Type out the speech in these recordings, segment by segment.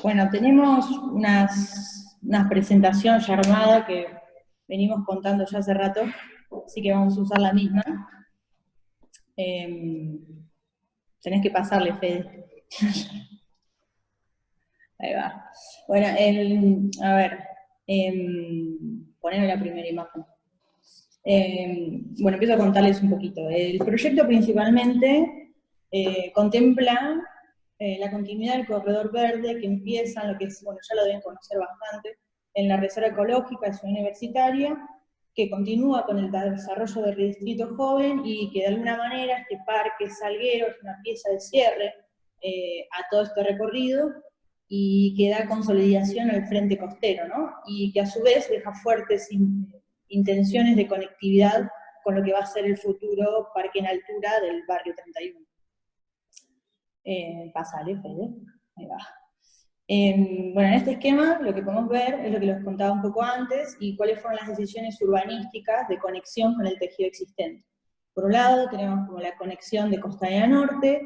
Bueno, tenemos unas presentaciones ya armadas que venimos contando ya hace rato, así que vamos a usar la misma. Tenés que pasarle, Fede. Ahí va. Bueno, a ver, poneme la primera imagen. Bueno, empiezo a contarles un poquito. El proyecto principalmente contempla la continuidad del corredor verde que empieza en lo que es, bueno, ya lo deben conocer bastante, en la Reserva Ecológica de Ciudad Universitaria, que continúa con el desarrollo del distrito joven y que de alguna manera este parque Salguero es una pieza de cierre a todo este recorrido y que da consolidación al frente costero, ¿no? Y que a su vez deja fuertes intenciones de conectividad con lo que va a ser el futuro parque en altura del barrio 31. Pasale, Fede. Ahí va. Bueno, en este esquema lo que podemos ver es lo que les contaba un poco antes y cuáles fueron las decisiones urbanísticas de conexión con el tejido existente. Por un lado tenemos como la conexión de Costanera Norte,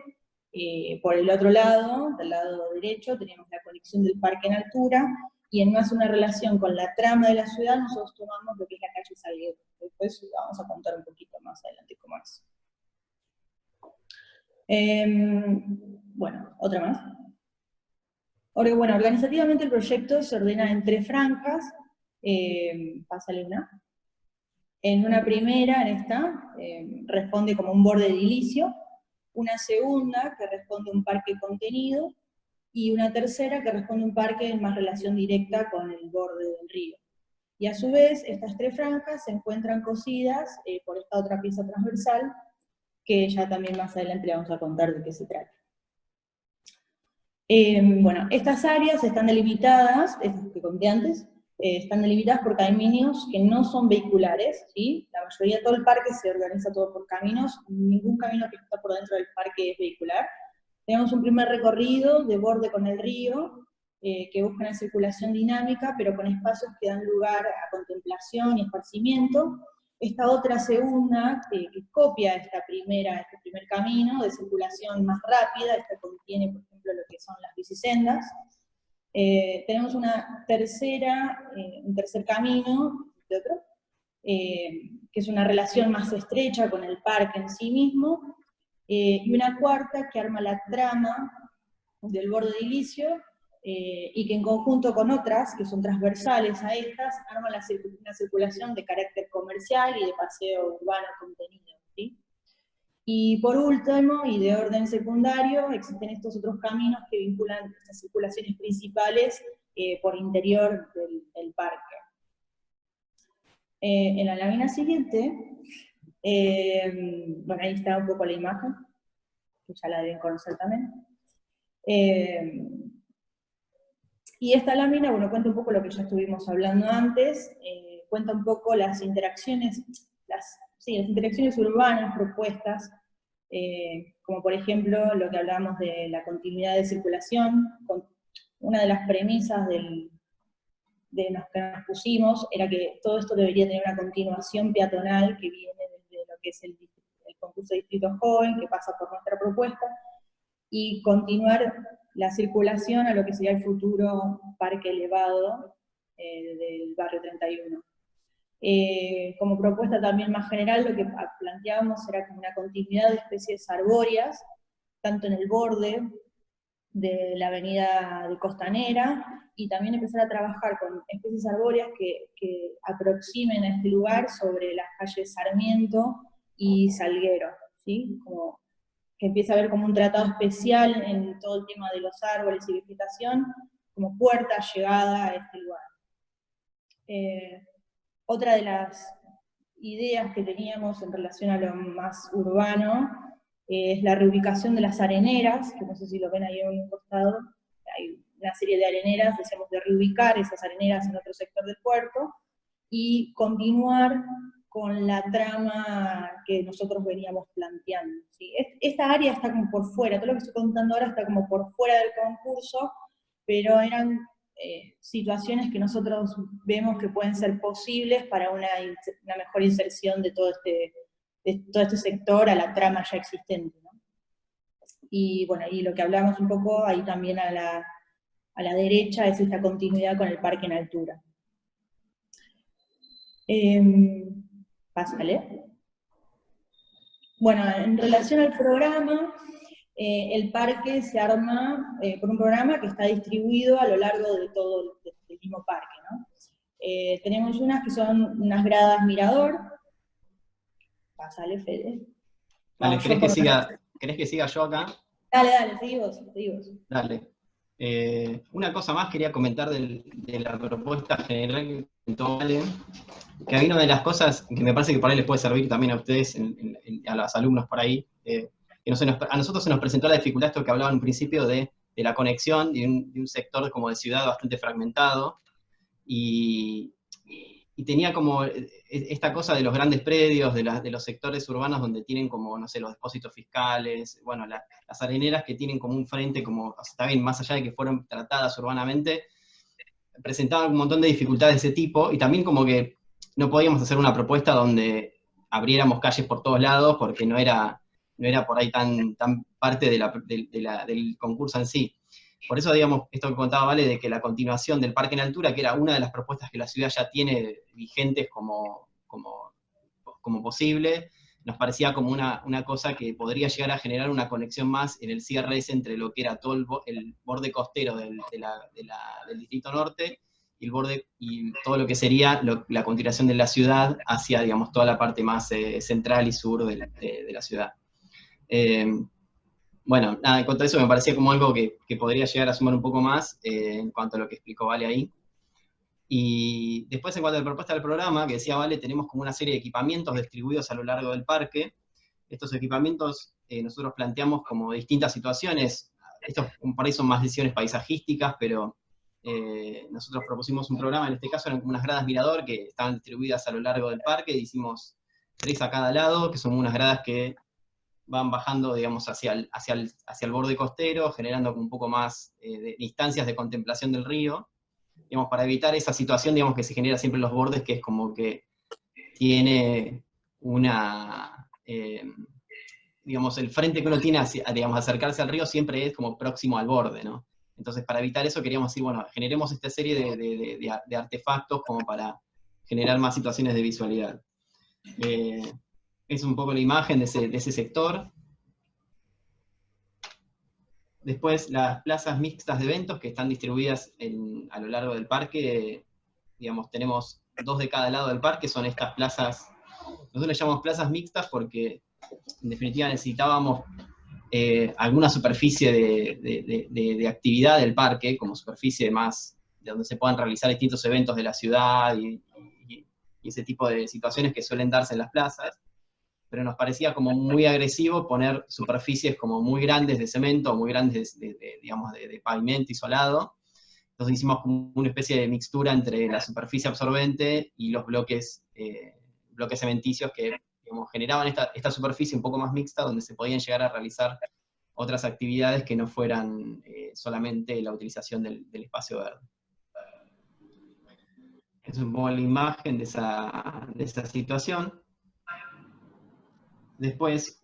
por el otro lado, del lado derecho, tenemos la conexión del parque en altura, y en más una relación con la trama de la ciudad, nosotros tomamos lo que es la calle Salguero. Después vamos a contar un poquito más adelante cómo es. Bueno, otra más. Bueno, organizativamente el proyecto se ordena en 3 franjas. Pásale una. En una primera, en esta, responde como un borde edilicio, una segunda que responde a un parque contenido, y una tercera que responde a un parque en más relación directa con el borde del río. Y a su vez, estas 3 franjas se encuentran cosidas por esta otra pieza transversal, que ya también más adelante le vamos a contar de qué se trata. Bueno, estas áreas están delimitadas, estas que conté antes, están delimitadas por caminos que no son vehiculares, ¿sí? La mayoría de todo el parque se organiza todo por caminos, ningún camino que está por dentro del parque es vehicular. Tenemos un primer recorrido de borde con el río, que busca una circulación dinámica, pero con espacios que dan lugar a contemplación y esparcimiento. Esta otra segunda, que copia este primer camino de circulación más rápida, esta contiene, por ejemplo, lo que son las bicisendas. Tenemos un tercer camino, de otro, que es una relación más estrecha con el parque en sí mismo, y una cuarta que arma la trama del borde edilicio, y que en conjunto con otras, que son transversales a estas, arman una circulación de carácter comercial y de paseo urbano contenido, ¿sí? Y por último, y de orden secundario, existen estos otros caminos que vinculan estas circulaciones principales por interior del parque. En la lámina siguiente, bueno, ahí está un poco la imagen, que ya la deben conocer también. Y esta lámina, bueno, cuenta un poco lo que ya estuvimos hablando antes, cuenta un poco las interacciones urbanas propuestas, como por ejemplo lo que hablábamos de la continuidad de circulación. Una de las premisas de los que nos pusimos era que todo esto debería tener una continuación peatonal que viene desde lo que es el concurso de distrito joven, que pasa por nuestra propuesta, y continuar la circulación a lo que sería el futuro parque elevado del barrio 31. Como propuesta también más general, lo que planteábamos era como una continuidad de especies arbóreas, tanto en el borde de la avenida de Costanera, y también empezar a trabajar con especies arbóreas que aproximen a este lugar sobre las calles Sarmiento y Salguero, ¿sí? Como que empieza a haber como un tratado especial en todo el tema de los árboles y vegetación, como puerta llegada a este lugar. Otra de las ideas que teníamos en relación a lo más urbano es la reubicación de las areneras, que no sé si lo ven ahí en un costado, hay una serie de areneras, decíamos de reubicar esas areneras en otro sector del puerto, y continuar con la trama que nosotros veníamos planteando, ¿sí? Esta área está como por fuera, todo lo que estoy contando ahora está como por fuera del concurso, pero eran situaciones que nosotros vemos que pueden ser posibles para una mejor inserción de todo este sector a la trama ya existente, ¿no? Y bueno, y lo que hablamos un poco ahí también a A la derecha es esta continuidad con el parque en altura. Pásale. Bueno, en relación al programa, el parque se arma por un programa que está distribuido a lo largo de todo el mismo parque, ¿no? Tenemos unas que son unas gradas mirador. Pásale, Fede. Vale, No, ¿querés que siga yo acá? Dale, seguí vos. Dale. Una cosa más quería comentar de la propuesta general que comentó Vale, que hay una de las cosas que me parece que por ahí les puede servir también a ustedes, a los alumnos por ahí, que a nosotros se nos presentó la dificultad, esto que hablaba en un principio, de la conexión de un sector como de ciudad bastante fragmentado, y tenía como esta cosa de los grandes predios, de los sectores urbanos donde tienen como, no sé, los depósitos fiscales, bueno, las areneras que tienen como un frente, como, o sea, está bien, más allá de que fueron tratadas urbanamente, presentaban un montón de dificultades de ese tipo, y también como que no podíamos hacer una propuesta donde abriéramos calles por todos lados, porque no era por ahí tan parte del concurso en sí. Por eso, digamos, esto que contaba Vale, de que la continuación del parque en altura, que era una de las propuestas que la ciudad ya tiene vigentes como posible, nos parecía como una cosa que podría llegar a generar una conexión más en el cierre ese entre lo que era todo el borde costero del Distrito Norte y todo lo que sería la continuación de la ciudad hacia, digamos, toda la parte más central y sur de la ciudad. Bueno, nada, en cuanto a eso me parecía como algo que podría llegar a sumar un poco más en cuanto a lo que explicó Vale ahí. Y después, en cuanto a la propuesta del programa, que decía Vale, tenemos como una serie de equipamientos distribuidos a lo largo del parque. Estos equipamientos nosotros planteamos como distintas situaciones. Estos por ahí son más decisiones paisajísticas, pero nosotros propusimos un programa, en este caso eran como unas gradas mirador que estaban distribuidas a lo largo del parque, y hicimos 3 a cada lado, que son unas gradas que van bajando, digamos, hacia el borde costero, generando un poco más de instancias de contemplación del río, digamos, para evitar esa situación, digamos, que se genera siempre en los bordes, que es como que tiene digamos, el frente que uno tiene hacia, digamos, acercarse al río siempre es como próximo al borde, ¿no? Entonces, para evitar eso, queríamos decir, bueno, generemos esta serie de artefactos como para generar más situaciones de visualidad. Es un poco la imagen de ese sector. Después, las plazas mixtas de eventos que están distribuidas a lo largo del parque, digamos, tenemos 2 de cada lado del parque, son estas plazas, nosotros les llamamos plazas mixtas porque, en definitiva, necesitábamos alguna superficie de actividad del parque, como superficie más, de donde se puedan realizar distintos eventos de la ciudad y ese tipo de situaciones que suelen darse en las plazas, pero nos parecía como muy agresivo poner superficies como muy grandes de cemento, muy grandes digamos, de pavimento isolado. Entonces hicimos como una especie de mixtura entre la superficie absorbente y los bloques cementicios que, digamos, generaban esta superficie un poco más mixta, donde se podían llegar a realizar otras actividades que no fueran solamente la utilización del espacio verde. Es un poco la imagen de esa situación. Después,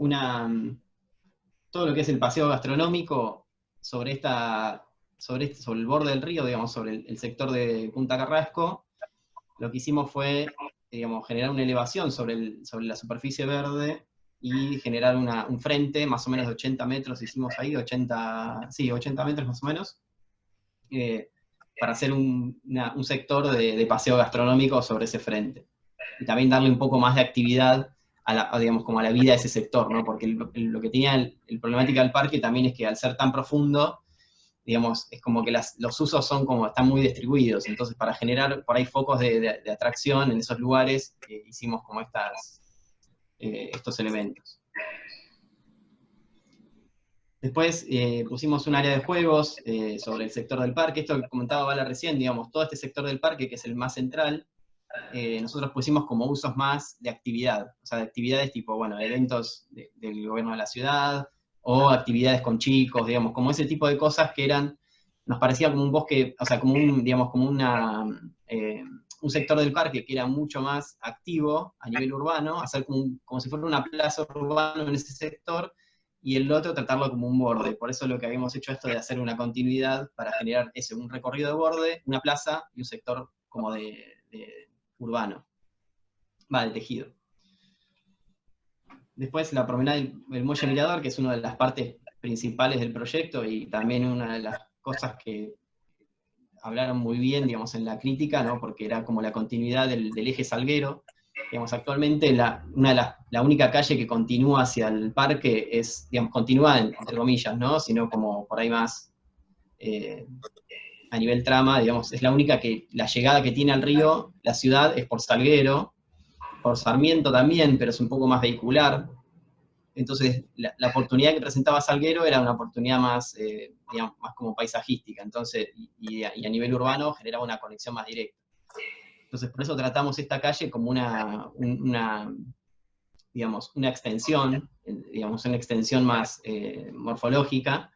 todo lo que es el paseo gastronómico sobre el borde del río, digamos, sobre el sector de Punta Carrasco, lo que hicimos fue, digamos, generar una elevación sobre la superficie verde y generar un frente más o menos de 80 metros, hicimos ahí, 80 metros más o menos, para hacer un sector de paseo gastronómico sobre ese frente. Y también darle un poco más de actividad digamos, como a la vida de ese sector, ¿no? Porque lo que tenía el problemática del parque también es que al ser tan profundo, digamos, es como que los usos están muy distribuidos, entonces para generar por ahí focos de atracción en esos lugares, hicimos como estos elementos. Después pusimos un área de juegos sobre el sector del parque, esto que comentaba Vala recién, digamos, todo este sector del parque, que es el más central, nosotros pusimos como usos más de actividad, o sea, de actividades tipo, bueno, eventos del gobierno de la ciudad, o actividades con chicos, digamos, como ese tipo de cosas que nos parecía como un bosque, o sea, como un sector del parque que era mucho más activo a nivel urbano, hacer como si fuera una plaza urbana en ese sector, y el otro tratarlo como un borde. Por eso lo que habíamos hecho esto de hacer una continuidad para generar ese, un recorrido de borde, una plaza y un sector como de urbano, de tejido. Después la promenada del Muelle Mirador, que es una de las partes principales del proyecto y también una de las cosas que hablaron muy bien, digamos, en la crítica, ¿no? Porque era como la continuidad del eje Salguero. Digamos, actualmente la única calle que continúa hacia el parque es, digamos, continúa entre comillas, ¿no? Sino como por ahí más a nivel trama, digamos, es la única que la llegada que tiene al río, la ciudad, es por Salguero, por Sarmiento también, pero es un poco más vehicular. Entonces, la oportunidad que presentaba Salguero era una oportunidad más, digamos, más como paisajística, entonces, y a nivel urbano generaba una conexión más directa. Entonces, por eso tratamos esta calle como digamos, una extensión, digamos, una extensión más morfológica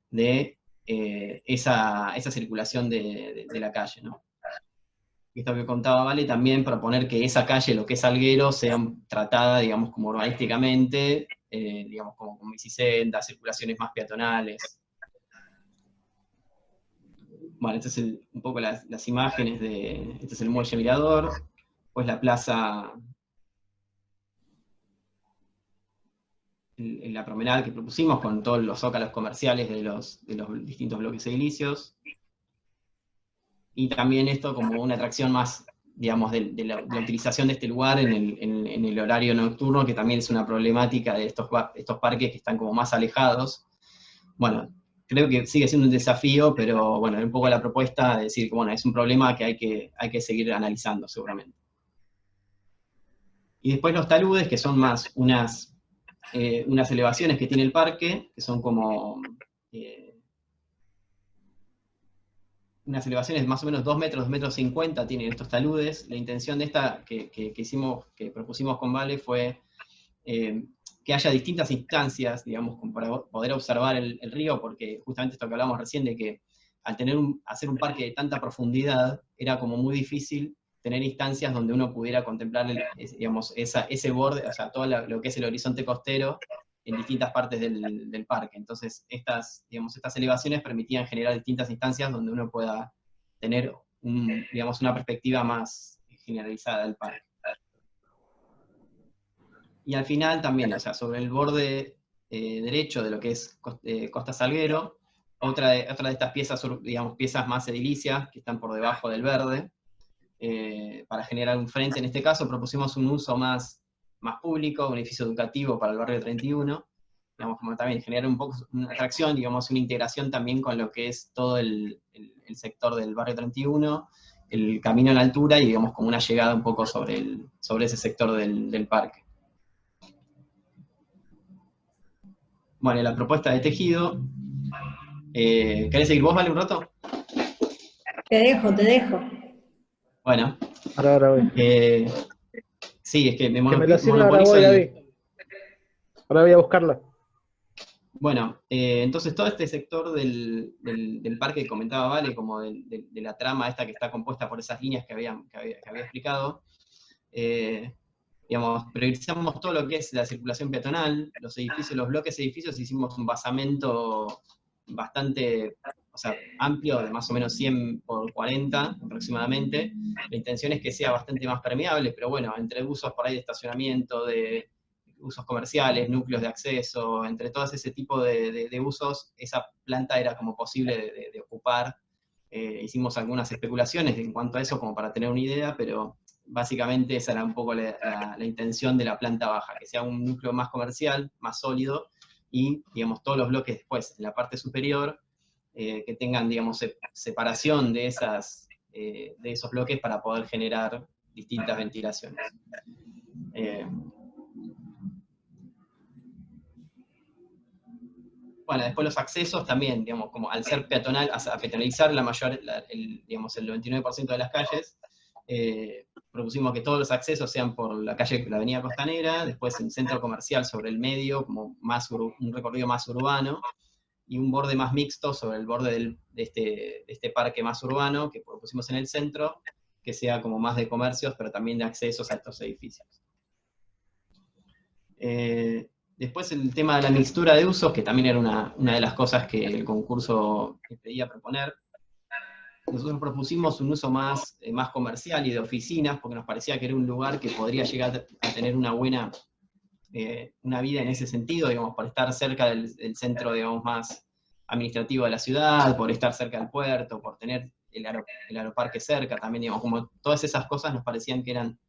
de esa circulación de la calle, ¿no? Esto que contaba Vale, también proponer que esa calle, lo que es Salguero, sea tratada, digamos, como urbanísticamente, digamos, como con bicisendas, circulaciones más peatonales. Bueno, estas es un poco las imágenes de, este es el Muelle Mirador, pues la plaza, en la promenada que propusimos con todos los zócalos comerciales de los distintos bloques edilicios, y también esto como una atracción más, digamos, de la utilización de este lugar en el horario nocturno, que también es una problemática de estos parques que están como más alejados. Bueno, creo que sigue siendo un desafío, pero bueno, es un poco la propuesta de decir que bueno, es un problema que hay que seguir analizando seguramente. Y después los taludes, que son más unas elevaciones que tiene el parque, que son como unas elevaciones de más o menos 2 metros, 2 metros 50 tienen estos taludes. La intención de esta que propusimos con Vale fue que haya distintas instancias, digamos, para poder observar el río, porque justamente esto que hablamos recién de que al hacer un parque de tanta profundidad, era como muy difícil tener instancias donde uno pudiera contemplar, digamos, ese borde, o sea, todo lo que es el horizonte costero en distintas partes del parque. Entonces, digamos, estas elevaciones permitían generar distintas instancias donde uno pueda tener, digamos, una perspectiva más generalizada del parque. Y al final también, o sea, sobre el borde derecho de lo que es Costa Salguero, otra de estas piezas, digamos, piezas más edilicias que están por debajo del verde, para generar un frente. En este caso propusimos un uso más público, un edificio educativo para el barrio 31, digamos, como también generar un poco una atracción, digamos, una integración también con lo que es todo el sector del barrio 31, el camino a la altura y digamos como una llegada un poco sobre ese sector del parque. Bueno, la propuesta de tejido. ¿Querés seguir vos, Vale, un rato? Te dejo. Bueno. Ahora voy. Sí, es que me Que me la sirva, ahora monopolizo voy, David. Ahora voy a buscarla. Bueno, entonces todo este sector del parque que comentaba Vale, como de la trama esta que está compuesta por esas líneas que había explicado, digamos, priorizamos todo lo que es la circulación peatonal, los edificios, los bloques edificios, hicimos un basamento bastante, o sea, amplio, de más o menos 100 por 40 aproximadamente. La intención es que sea bastante más permeable, pero bueno, entre usos por ahí de estacionamiento, de usos comerciales, núcleos de acceso, entre todo ese tipo de usos, esa planta era como posible de ocupar. Hicimos algunas especulaciones en cuanto a eso como para tener una idea, pero básicamente esa era un poco la intención de la planta baja, que sea un núcleo más comercial, más sólido, y digamos todos los bloques después, en la parte superior, que tengan, digamos, separación de esos bloques para poder generar distintas ventilaciones. Bueno, después los accesos también, digamos, como al ser peatonal, a peatonalizar digamos, el 99% de las calles, propusimos que todos los accesos sean por la avenida Costanera, después el centro comercial sobre el medio, como un recorrido más urbano, y un borde más mixto sobre el borde de este parque más urbano, que propusimos en el centro, que sea como más de comercios, pero también de accesos a estos edificios. Después el tema de la mixtura de usos, que también era una de las cosas que el concurso pedía proponer. Nosotros propusimos un uso más comercial y de oficinas, porque nos parecía que era un lugar que podría llegar a tener una vida en ese sentido, digamos, por estar cerca del centro, digamos, más administrativo de la ciudad, por estar cerca del puerto, por tener el aeroparque cerca también, digamos, como todas esas cosas nos parecían que eran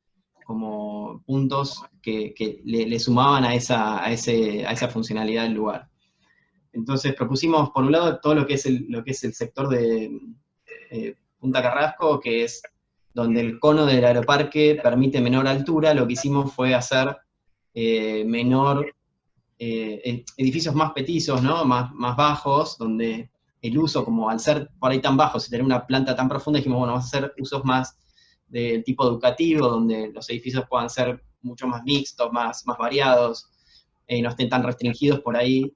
como puntos que le sumaban a esa funcionalidad del lugar. Entonces propusimos, por un lado, todo lo que es el sector de Punta Carrasco, que es donde el cono del aeroparque permite menor altura. Lo que hicimos fue hacer edificios más petizos, ¿no? Más bajos, donde el uso, como al ser por ahí tan bajo, si tener una planta tan profunda, dijimos, bueno, vamos a hacer usos más del tipo educativo, donde los edificios puedan ser mucho más mixtos, más variados, no estén tan restringidos por ahí,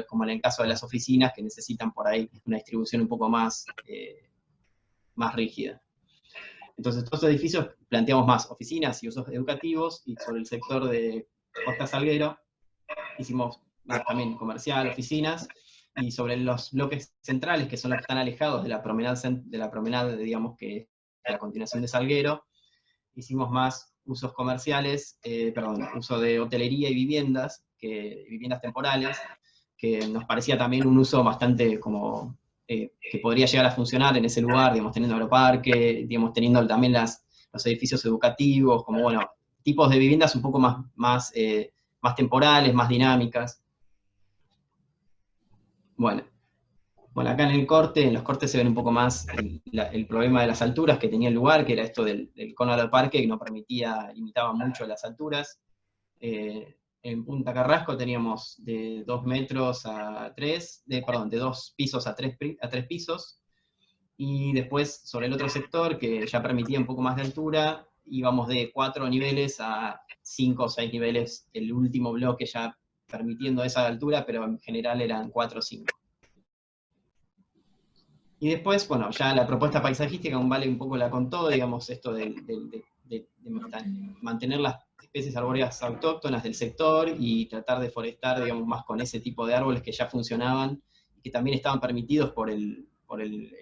como en el caso de las oficinas, que necesitan por ahí una distribución un poco más rígida. Entonces, todos estos edificios planteamos más oficinas y usos educativos, y sobre el sector de Costa Salguero hicimos también comercial, oficinas, y sobre los bloques centrales, que son los que están alejados de la promenada, digamos, que es la continuación de Salguero, hicimos más usos comerciales, uso de hotelería y viviendas temporales, que nos parecía también un uso bastante como que podría llegar a funcionar en ese lugar, digamos, teniendo aeroparque, digamos, teniendo también los edificios educativos, como, bueno, tipos de viviendas un poco más temporales, más dinámicas. Bueno, acá en los cortes se ven un poco más el problema de las alturas que tenía el lugar, que era esto del cono del parque, que no limitaba mucho las alturas. En Punta Carrasco teníamos de 2 metros a 3, de 2 pisos a 3 pisos, y después sobre el otro sector, que ya permitía un poco más de altura, íbamos de 4 niveles a 5 o 6 niveles, el último bloque ya permitiendo esa altura, pero en general eran 4 o 5. Y después, bueno, ya la propuesta paisajística, Vale un poco la contó, digamos, esto de mantener las especies arbóreas autóctonas del sector y tratar de forestar, digamos, más con ese tipo de árboles que ya funcionaban, y que también estaban permitidos por el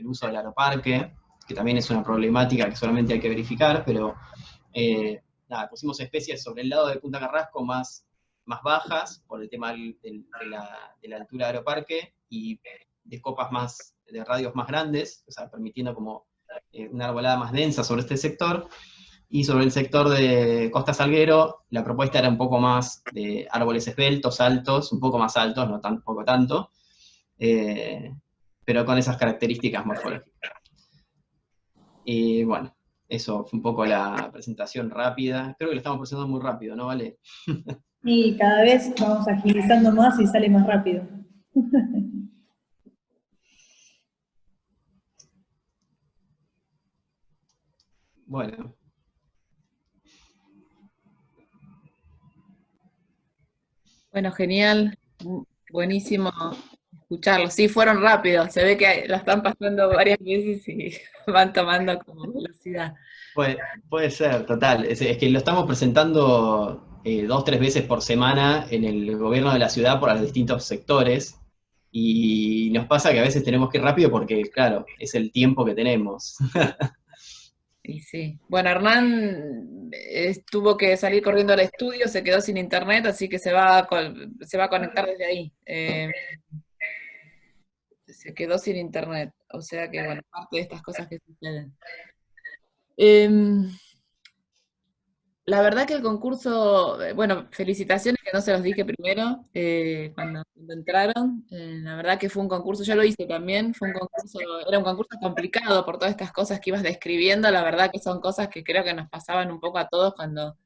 uso del aeroparque, que también es una problemática que solamente hay que verificar, pero nada, pusimos especies sobre el lado de Punta Carrasco más bajas, por el tema de la altura del aeroparque, y de copas de radios más grandes, o sea, permitiendo como una arbolada más densa sobre este sector. Y sobre el sector de Costa Salguero, la propuesta era un poco más de árboles esbeltos, altos, un poco más altos, no tampoco tanto, pero con esas características morfológicas. Y bueno, eso fue un poco la presentación rápida. Creo que lo estamos presentando muy rápido, ¿no, Vale? Y cada vez vamos agilizando más y sale más rápido. Bueno. Bueno, genial, buenísimo escucharlo. Sí, fueron rápidos, se ve que la están pasando varias veces y van tomando como velocidad. Puede ser, total. Es que lo estamos presentando 2 o 3 veces por semana en el gobierno de la ciudad por los distintos sectores, y nos pasa que a veces tenemos que ir rápido porque, claro, es el tiempo que tenemos. Y sí. Bueno, Hernán tuvo que salir corriendo al estudio, se quedó sin internet, así que se va a conectar desde ahí. Se quedó sin internet, o sea que, bueno, parte de estas cosas que suceden. La verdad que el concurso, bueno, felicitaciones, que no se los dije primero, cuando entraron. La verdad que fue un concurso, yo lo hice también, era un concurso complicado por todas estas cosas que ibas describiendo. La verdad que son cosas que creo que nos pasaban un poco a todos cuando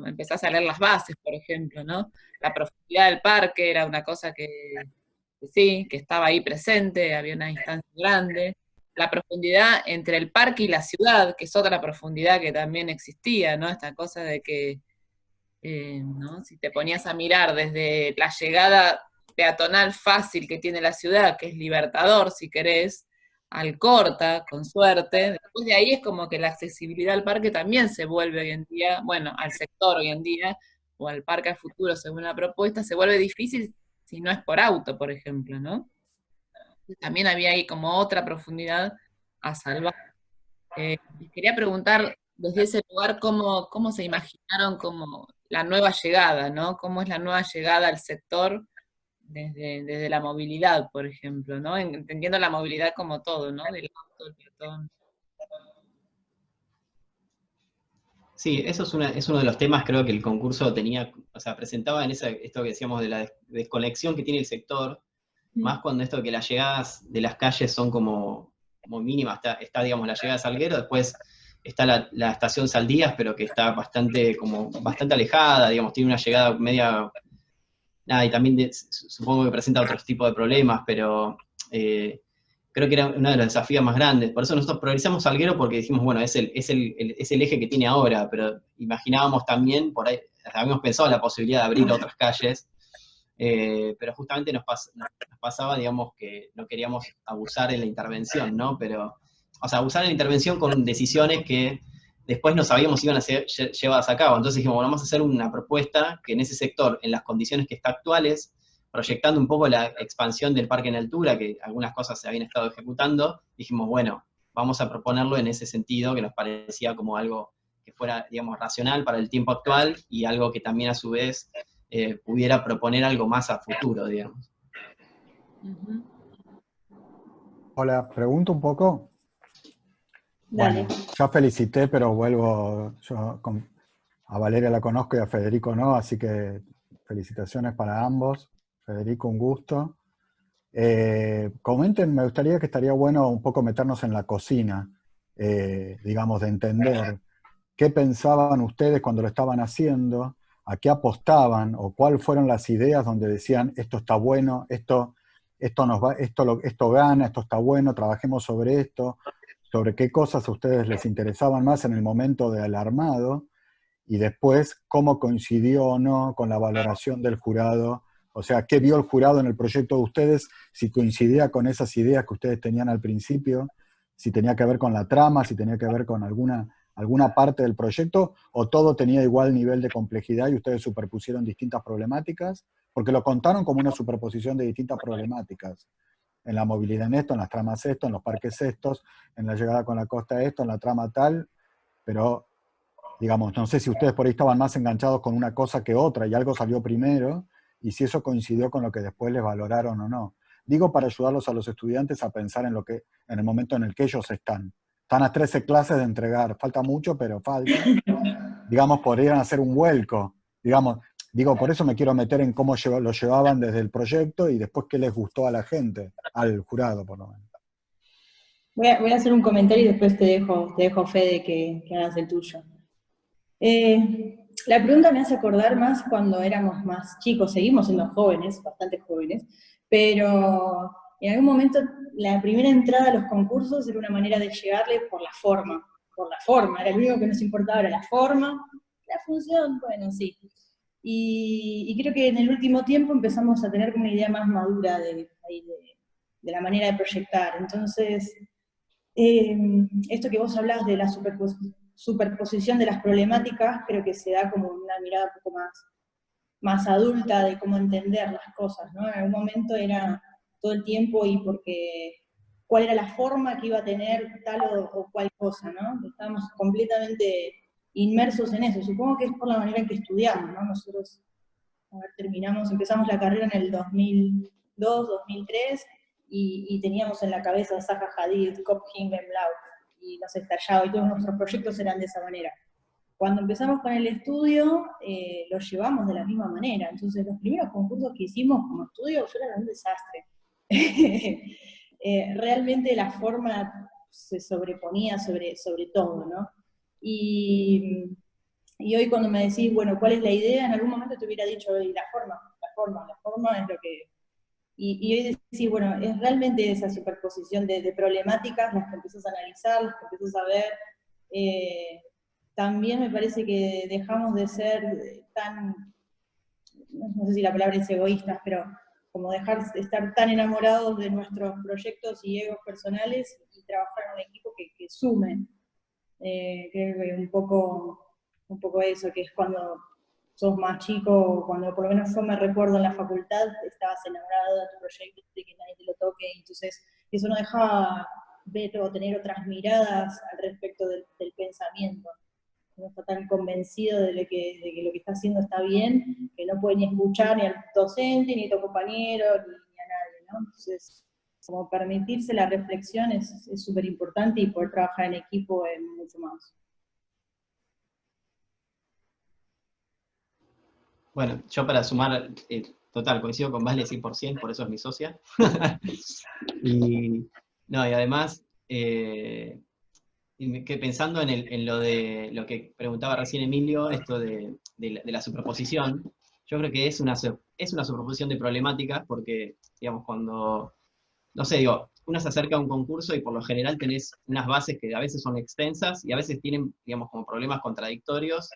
empezás a leer las bases, por ejemplo, ¿no? La profundidad del parque era una cosa que sí, que estaba ahí presente, había una distancia grande. La profundidad entre el parque y la ciudad, que es otra profundidad que también existía, ¿no? Esta cosa de que, ¿no? Si te ponías a mirar desde la llegada peatonal fácil que tiene la ciudad, que es Libertador, si querés, Alcorta, con suerte, después de ahí es como que la accesibilidad al parque también se vuelve hoy en día, bueno, al sector hoy en día, o al Parque al Futuro según la propuesta, se vuelve difícil si no es por auto, por ejemplo, ¿no? También había ahí como otra profundidad a salvar. Les quería preguntar desde ese lugar cómo se imaginaron como la nueva llegada, ¿no? ¿Cómo es la nueva llegada al sector desde la movilidad, por ejemplo, ¿no? Entendiendo la movilidad como todo, ¿no? Del auto, del peatón. Sí, eso es uno de los temas, creo que el concurso tenía, o sea, presentaba en esto que decíamos de la desconexión que tiene el sector, más cuando esto que las llegadas de las calles son como mínimas, está, digamos, la llegada de Salguero, después está la estación Saldías, pero que está bastante alejada, digamos, tiene una llegada media, nada, y también supongo que presenta otros tipos de problemas, pero creo que era uno de los desafíos más grandes. Por eso nosotros priorizamos Salguero porque dijimos, bueno, es el eje que tiene ahora, pero imaginábamos también, por ahí, habíamos pensado en la posibilidad de abrir otras calles, pero justamente nos pasaba, digamos, que no queríamos abusar en la intervención, ¿no? Pero, o sea, abusar en la intervención con decisiones que después no sabíamos si iban a ser llevadas a cabo. Entonces dijimos, bueno, vamos a hacer una propuesta que en ese sector, en las condiciones que está actuales, proyectando un poco la expansión del parque en altura, que algunas cosas se habían estado ejecutando, dijimos, bueno, vamos a proponerlo en ese sentido, que nos parecía como algo que fuera, digamos, racional para el tiempo actual y algo que también a su vez pudiera proponer algo más a futuro, digamos. Ujú. Hola, pregunto un poco. Dale. Bueno, ya felicité, pero vuelvo, a Valeria la conozco y a Federico no, así que felicitaciones para ambos. Federico, un gusto. Comenten, me gustaría que estaría bueno un poco meternos en la cocina, digamos, de entender qué pensaban ustedes cuando lo estaban haciendo, a qué apostaban, o cuáles fueron las ideas donde decían, esto está bueno, esto gana, esto está bueno, trabajemos sobre esto, sobre qué cosas a ustedes les interesaban más en el momento del armado, y después cómo coincidió o no con la valoración del jurado, o sea, qué vio el jurado en el proyecto de ustedes, si coincidía con esas ideas que ustedes tenían al principio, si tenía que ver con la trama, si tenía que ver con alguna parte del proyecto, o todo tenía igual nivel de complejidad y ustedes superpusieron distintas problemáticas, porque lo contaron como una superposición de distintas problemáticas. En la movilidad en esto, en las tramas esto, en los parques estos, en la llegada con la costa esto, en la trama tal, pero digamos, no sé si ustedes por ahí estaban más enganchados con una cosa que otra y algo salió primero, y si eso coincidió con lo que después les valoraron o no. Digo para ayudarlos a los estudiantes a pensar en en el momento en el que ellos están. Están a 13 clases de entregar, falta mucho, pero falta. Digamos, podrían hacer un vuelco. Digamos, digo, por eso me quiero meter en cómo lo llevaban desde el proyecto y después qué les gustó a la gente, al jurado por lo menos. Voy a hacer un comentario y después te dejo Fede, que hagas el tuyo. La pregunta me hace acordar más cuando éramos más chicos, seguimos siendo jóvenes, bastante jóvenes, pero en algún momento la primera entrada a los concursos era una manera de llegarle por la forma, era lo único que nos importaba, era la forma, la función, bueno, sí. Y creo que en el último tiempo empezamos a tener una idea más madura de la manera de proyectar. Entonces, esto que vos hablás de la superposición de las problemáticas, creo que se da como una mirada un poco más adulta de cómo entender las cosas, ¿no? En algún momento era todo el tiempo y cuál era la forma que iba a tener tal o cual cosa, ¿no? Estábamos completamente inmersos en eso. Supongo que es por la manera en que estudiamos, ¿no? Nosotros, empezamos la carrera en el 2002, 2003, y teníamos en la cabeza Zaha Hadid, Kopjim, Ben Blau, y nos estallaba, y todos nuestros proyectos eran de esa manera. Cuando empezamos con el estudio, lo llevamos de la misma manera. Entonces, los primeros concursos que hicimos como estudio, yo era un desastre. Realmente la forma se sobreponía sobre todo, ¿no? Y hoy cuando me decís, bueno, ¿cuál es la idea? En algún momento te hubiera dicho, la forma es lo que... Y hoy decís, bueno, es realmente esa superposición de problemáticas las que empiezas a analizar, las que empiezas a ver. También me parece que dejamos de ser tan, no sé si la palabra es egoístas, pero como dejar de estar tan enamorados de nuestros proyectos y egos personales y trabajar en un equipo que sume. Creo que un poco eso, que es cuando sos más chico, cuando por lo menos yo me recuerdo en la facultad, estabas enamorado de tu proyecto, de que nadie te lo toque, entonces eso no dejaba ver o tener otras miradas al respecto del pensamiento. No está tan convencido de que lo que está haciendo está bien, que no puede ni escuchar ni al docente, ni a tu compañero, ni a nadie, ¿no? Entonces, como permitirse la reflexión es súper importante, y poder trabajar en equipo es mucho más. Bueno, yo para sumar, total, coincido con Vale 100%, por eso es mi socia. y, no, y además, que pensando en lo de lo que preguntaba recién Emilio, esto de la superposición, yo creo que es una superposición de problemáticas, porque, digamos, cuando, no sé, digo, uno se acerca a un concurso y por lo general tenés unas bases que a veces son extensas y a veces tienen, digamos, como problemas contradictorios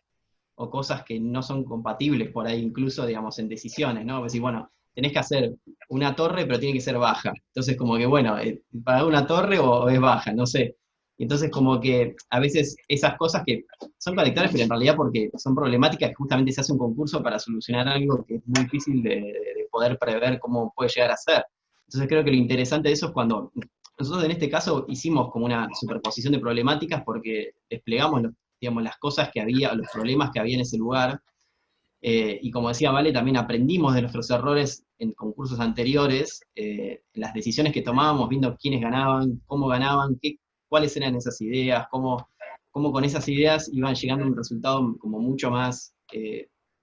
o cosas que no son compatibles por ahí, incluso, digamos, en decisiones, ¿no? Decir, bueno, tenés que hacer una torre, pero tiene que ser baja. Entonces, como que, bueno, ¿para una torre o es baja? No sé. Entonces, como que a veces esas cosas que son contradictorias, pero en realidad porque son problemáticas, que justamente se hace un concurso para solucionar algo que es muy difícil de poder prever cómo puede llegar a ser. Entonces, creo que lo interesante de eso es cuando nosotros en este caso hicimos como una superposición de problemáticas porque desplegamos digamos, las cosas que había, los problemas que había en ese lugar, y como decía Vale, también aprendimos de nuestros errores en concursos anteriores, las decisiones que tomábamos, viendo quiénes ganaban, cuáles eran esas ideas, cómo con esas ideas iban llegando a un resultado como mucho más,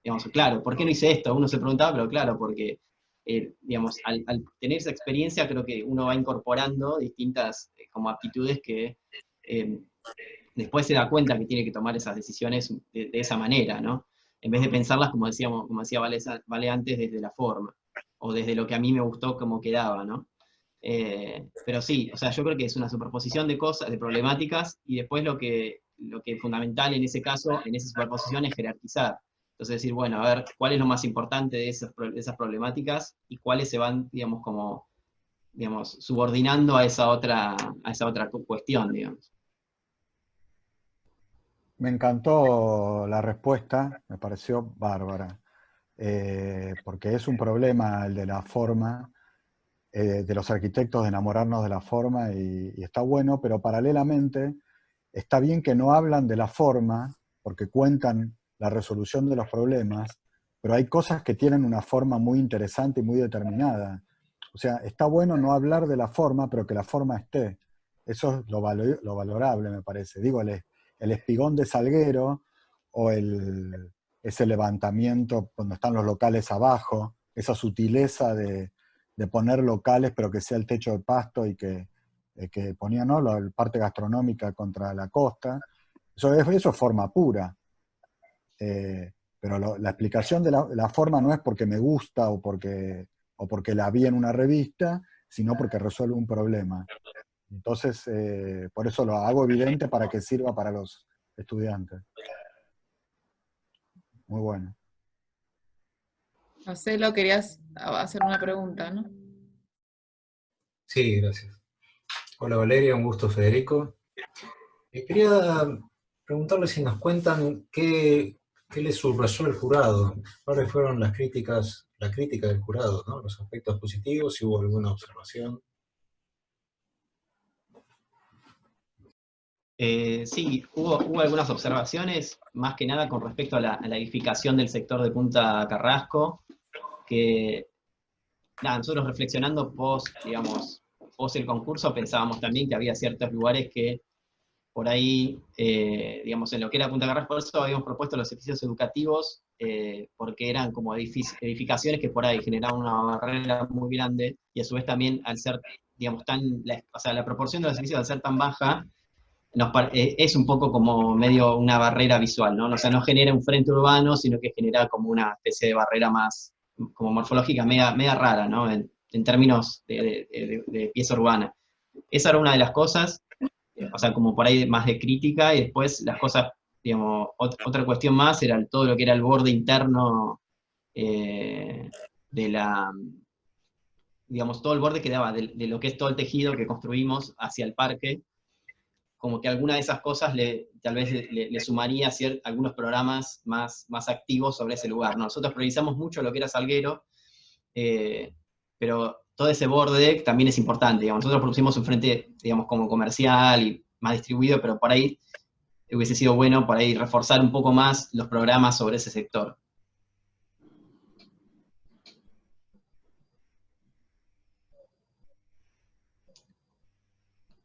digamos, claro, ¿por qué no hice esto? Uno se preguntaba, pero claro, porque, digamos, al tener esa experiencia creo que uno va incorporando distintas como aptitudes que eh, después se da cuenta que tiene que tomar esas decisiones de esa manera, ¿no? En vez de pensarlas, como decía Vale antes, desde la forma, o desde lo que a mí me gustó cómo quedaba, ¿no? Pero sí, o sea, yo creo que es una superposición de cosas, de problemáticas, y después lo que es fundamental en ese caso, en esa superposición, es jerarquizar. Entonces decir, bueno, a ver, ¿cuál es lo más importante de esas problemáticas y cuáles se van, digamos, como, digamos, subordinando a esa otra cuestión, digamos. Me encantó la respuesta, me pareció bárbara, porque es un problema el de la forma, de los arquitectos de enamorarnos de la forma, y está bueno, pero paralelamente está bien que no hablan de la forma, porque cuentan la resolución de los problemas, pero hay cosas que tienen una forma muy interesante y muy determinada. O sea, está bueno no hablar de la forma, pero que la forma esté. Eso es lo valorable, me parece. Digo, el espigón de Salguero, o ese levantamiento cuando están los locales abajo, esa sutileza de poner locales, pero que sea el techo de pasto, y que ponía, ¿no?, la parte gastronómica contra la costa. Eso es forma pura. Pero la explicación de la forma no es porque me gusta o porque la vi en una revista, sino porque resuelve un problema. Entonces, por eso lo hago evidente, para que sirva para los estudiantes. Muy bueno. Marcelo, querías hacer una pregunta, ¿no? Sí, gracias. Hola Valeria, un gusto Federico. Quería preguntarle si nos cuentan qué les subrayó el jurado, cuáles fueron la crítica del jurado, ¿no? Los aspectos positivos, si hubo alguna observación. Sí, hubo algunas observaciones, más que nada con respecto a la edificación del sector de Punta Carrasco, que nada, nosotros reflexionando digamos, post el concurso, pensábamos también que había ciertos lugares que por ahí, digamos, en lo que era Punta Carrasco, por eso habíamos propuesto los edificios educativos, porque eran como edificaciones que por ahí generaban una barrera muy grande, y a su vez también al ser, digamos, o sea, la proporción de los edificios al ser tan baja, es un poco como medio una barrera visual, ¿no? O sea, no genera un frente urbano, sino que genera como una especie de barrera más, como morfológica, media rara, ¿no? En términos de pieza urbana. Esa era una de las cosas, o sea, como por ahí más de crítica, y después las cosas, digamos, otra cuestión más era todo lo que era el borde interno, de digamos, todo el borde que daba de lo que es todo el tejido que construimos hacia el parque, como que alguna de esas cosas tal vez le sumaría algunos programas más activos sobre ese lugar, ¿no? Nosotros priorizamos mucho lo que era Salguero, pero todo ese borde también es importante, digamos. Nosotros producimos un frente, digamos, como comercial y más distribuido, pero por ahí hubiese sido bueno por ahí reforzar un poco más los programas sobre ese sector.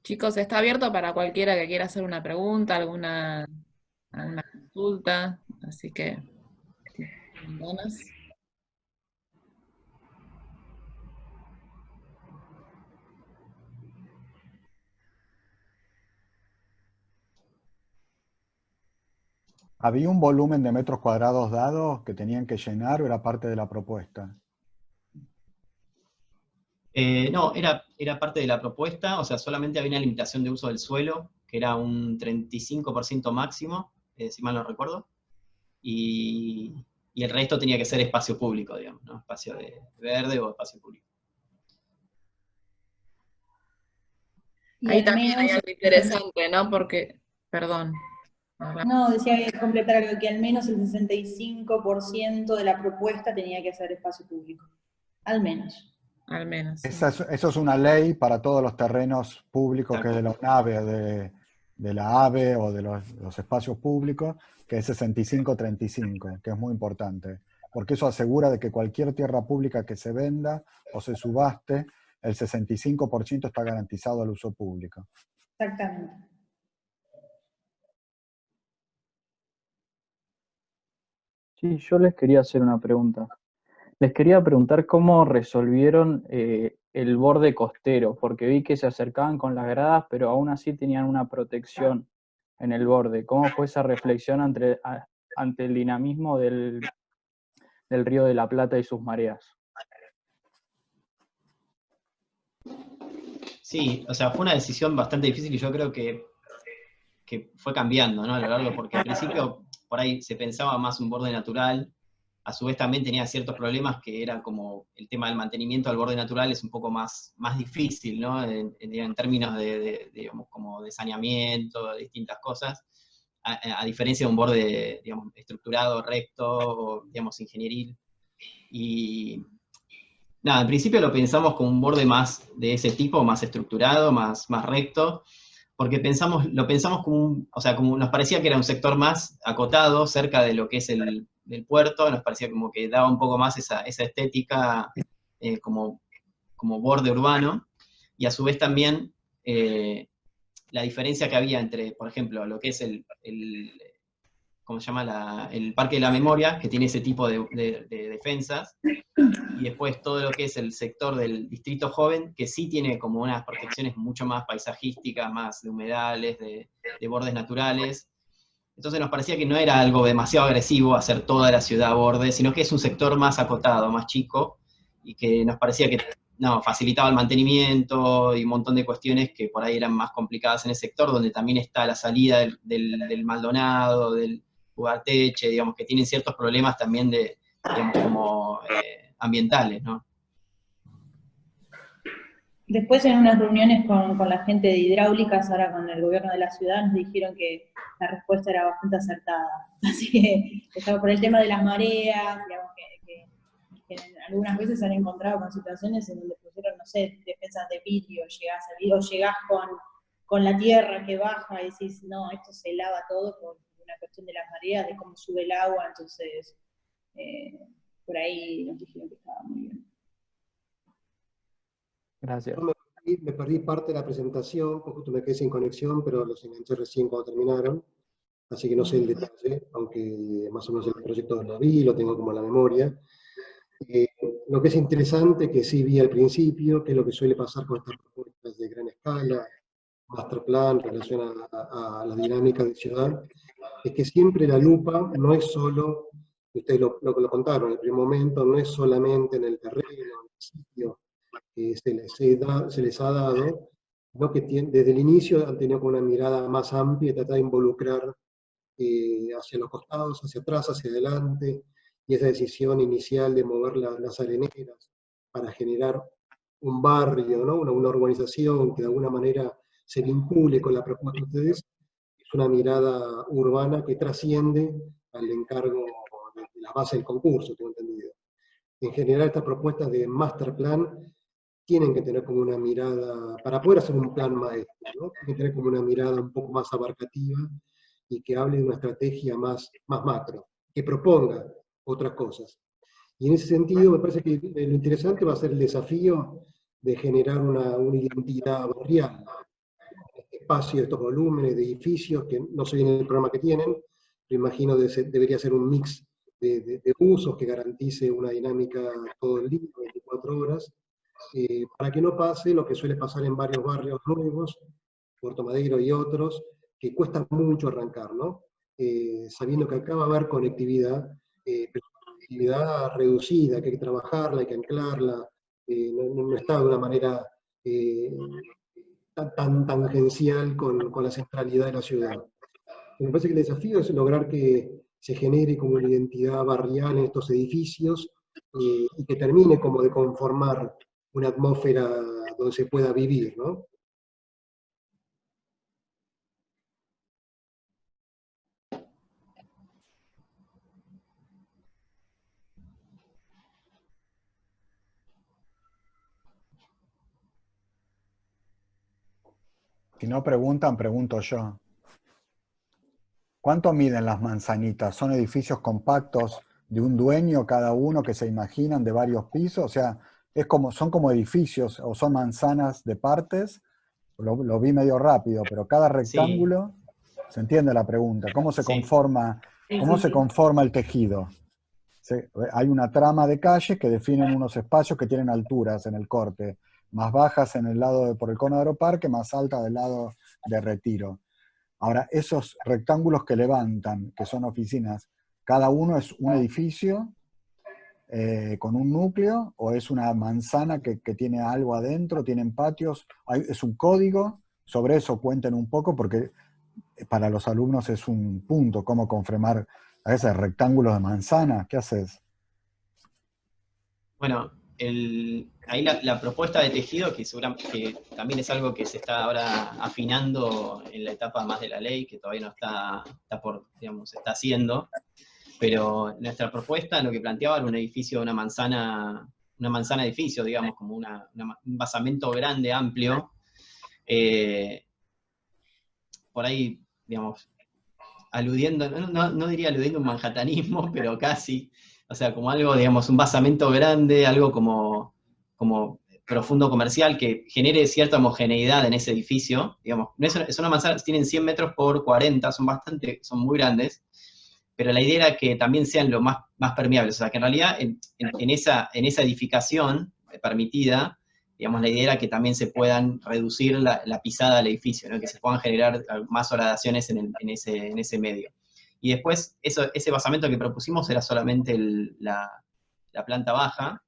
Chicos, está abierto para cualquiera que quiera hacer una pregunta, alguna consulta, así que si tienen ganas. ¿Había un volumen de metros cuadrados dados que tenían que llenar o era parte de la propuesta? No, era parte de la propuesta, o sea, solamente había una limitación de uso del suelo, que era un 35% máximo, si mal no recuerdo, y el resto tenía que ser espacio público, digamos, ¿no? Espacio de verde o espacio público. Y Ahí al también hay menos, algo interesante, ¿no? Porque, perdón. no, decía que completar algo, que al menos el 65% de la propuesta tenía que ser espacio público. Al menos. Al menos. Sí. Eso es una ley para todos los terrenos públicos, que es de la UNAVE, de la AVE o de los espacios públicos, que es 65-35, que es muy importante, porque eso asegura de que cualquier tierra pública que se venda o se subaste, el 65% está garantizado al uso público. Exactamente. Sí, yo les quería hacer una pregunta. Les quería preguntar cómo resolvieron el borde costero, porque vi que se acercaban con las gradas, pero aún así tenían una protección en el borde. ¿Cómo fue esa reflexión ante el dinamismo del Río de la Plata y sus mareas? Sí, o sea, fue una decisión bastante difícil y yo creo que fue cambiando, ¿no? A lo largo, porque al principio por ahí se pensaba más un borde natural, a su vez también tenía ciertos problemas que era como el tema del mantenimiento del borde natural es un poco más difícil, ¿no? En términos digamos, como de saneamiento, de distintas cosas, a diferencia de un borde, digamos, estructurado, recto, o, digamos, ingenieril. Y nada, al principio lo pensamos como un borde más de ese tipo, más estructurado, más recto, porque lo pensamos como o sea, como nos parecía que era un sector más acotado, cerca de lo que es el puerto, nos parecía como que daba un poco más esa estética como borde urbano, y a su vez también la diferencia que había entre, por ejemplo, lo que es ¿cómo se llama? El Parque de la Memoria, que tiene ese tipo de defensas, y después todo lo que es el sector del Distrito Joven, que sí tiene como unas protecciones mucho más paisajísticas, más de humedales, de bordes naturales. Entonces nos parecía que no era algo demasiado agresivo hacer toda la ciudad borde, sino que es un sector más acotado, más chico, y que nos parecía que facilitaba el mantenimiento y un montón de cuestiones que por ahí eran más complicadas en el sector, donde también está la salida del Maldonado, del Ugarteche, digamos, que tienen ciertos problemas también digamos, como ambientales, ¿no? Después en unas reuniones con la gente de hidráulicas, ahora con el gobierno de la ciudad, nos dijeron que la respuesta era bastante acertada. Así que estaba por el tema de las mareas, digamos que algunas veces se han encontrado con situaciones en donde pusieron, no sé, defensas de vidrio, llegás con la tierra que baja y decís, no, esto se lava todo por una cuestión de las mareas, de cómo sube el agua, entonces por ahí nos dijeron que estaba muy bien. Gracias. Yo me perdí parte de la presentación, porque justo me quedé sin conexión, pero los enganché recién cuando terminaron, así que no sé el detalle, aunque más o menos el proyecto lo vi, lo tengo como en la memoria. Lo que es interesante, que sí vi al principio, que es lo que suele pasar con estas propuestas de gran escala, master plan, en relación a la dinámica de ciudad, es que siempre la lupa no es solo, ustedes lo contaron en el primer momento, no es solamente en el terreno, en el sitio que se les ha dado, sino que desde el inicio han tenido una mirada más amplia y tratar de involucrar hacia los costados, hacia atrás, hacia adelante, y esa decisión inicial de mover las areneras para generar un barrio, ¿no? una urbanización que de alguna manera se vincule con la propuesta de ustedes, es una mirada urbana que trasciende al encargo de la base del concurso, tengo entendido. En general, estas propuestas de master plan tienen que tener como una mirada, para poder hacer un plan maestro, ¿no? Tienen que tener como una mirada un poco más abarcativa y que hable de una estrategia más macro, que proponga otras cosas. Y en ese sentido, me parece que lo interesante va a ser el desafío de generar una identidad barrial, este espacio, estos volúmenes de edificios, que no sé bien el programa que tienen, pero imagino debería ser un mix de usos que garantice una dinámica todo el día, 24 horas, para que no pase lo que suele pasar en varios barrios nuevos, Puerto Madero y otros, que cuesta mucho arrancar, ¿no? Sabiendo que acá va a haber conectividad, pero conectividad reducida, que hay que trabajarla, hay que anclarla, no está de una manera tan tangencial con la centralidad de la ciudad. Me parece que el desafío es lograr que se genere como una identidad barrial en estos edificios y que termine como de conformar una atmósfera donde se pueda vivir, ¿no? Si no preguntan, pregunto yo. ¿Cuánto miden las manzanitas? ¿Son edificios compactos de un dueño cada uno que se imaginan de varios pisos? O sea, son como edificios o son manzanas de partes. Lo vi medio rápido, pero cada Sí, rectángulo, ¿se entiende la pregunta? ¿Cómo se sí. conforma el tejido? Hay una trama de calles que definen unos espacios que tienen alturas en el corte, más bajas en el lado por el cono de Aeroparque, más altas del lado de Retiro. Ahora, esos rectángulos que levantan, que son oficinas, ¿cada uno es un edificio con un núcleo o es una manzana que tiene algo adentro, tienen patios? ¿Es un código? Sobre eso cuenten un poco porque para los alumnos es un punto, cómo conformar a veces rectángulos de manzana. ¿Qué haces? Bueno, ahí la propuesta de tejido, que también es algo que se está ahora afinando en la etapa más de la ley, que todavía no está se está haciendo, pero nuestra propuesta lo que planteaba era un edificio, una manzana edificio, digamos, como un basamento grande, amplio, por ahí, digamos, aludiendo, no diría aludiendo a un manhattanismo, pero casi, o sea, como algo, digamos, un basamento grande, algo como profundo comercial, que genere cierta homogeneidad en ese edificio, digamos, no es una manzana, tienen 100 metros por 40, son muy grandes, pero la idea era que también sean lo más permeables, o sea, que en realidad en esa edificación permitida, digamos, la idea era que también se puedan reducir la pisada del edificio, ¿no? Que se puedan generar más horadaciones en ese medio. Y después, ese basamento que propusimos era solamente la planta baja,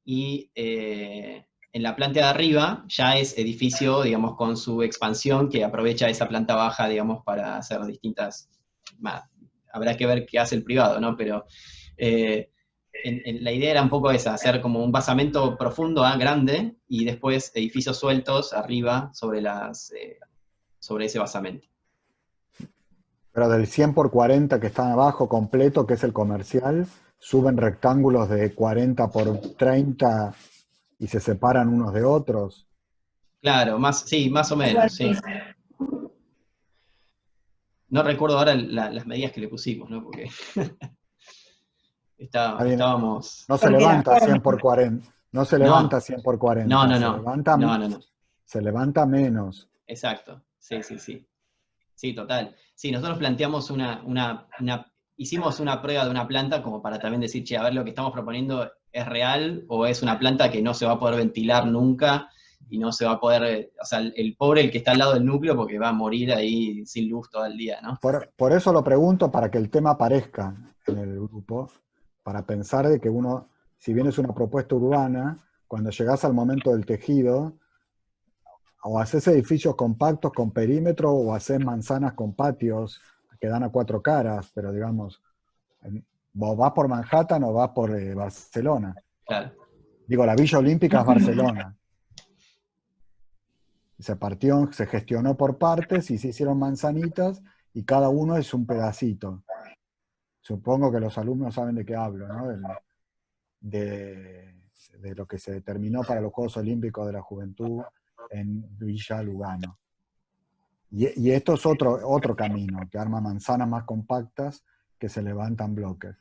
y en la planta de arriba ya es edificio, digamos, con su expansión, que aprovecha esa planta baja, digamos, para hacer distintas... habrá que ver qué hace el privado, ¿no? Pero la idea era un poco esa, hacer como un basamento profundo, grande, y después edificios sueltos arriba sobre ese basamento. Pero del 100 por 40 que está abajo completo, que es el comercial, suben rectángulos de 40 por 30 y se separan unos de otros. Claro, sí, más o menos, sí. No recuerdo ahora las medidas que le pusimos, ¿no? Porque estábamos... No se levanta 100 por 40. No se levanta 100 por 40. No. Se levanta menos. Exacto, sí. Sí, total. Sí, nosotros planteamos hicimos una prueba de una planta como para también decir, che, a ver, lo que estamos proponiendo es real o es una planta que no se va a poder ventilar nunca y no se va a poder, o sea, el pobre el que está al lado del núcleo porque va a morir ahí sin luz todo el día, ¿no? Por eso lo pregunto, para que el tema aparezca en el grupo, para pensar de que uno, si bien es una propuesta urbana, cuando llegás al momento del tejido, o haces edificios compactos con perímetro o haces manzanas con patios que dan a 4 caras, pero digamos, vos vas por Manhattan o vas por Barcelona. Claro. Digo, la Villa Olímpica es Barcelona. Se partió, se gestionó por partes y se hicieron manzanitas y cada uno es un pedacito. Supongo que los alumnos saben de qué hablo, ¿no? De lo que se determinó para los Juegos Olímpicos de la Juventud en Villa Lugano. Y esto es otro camino, que arma manzanas más compactas que se levantan bloques.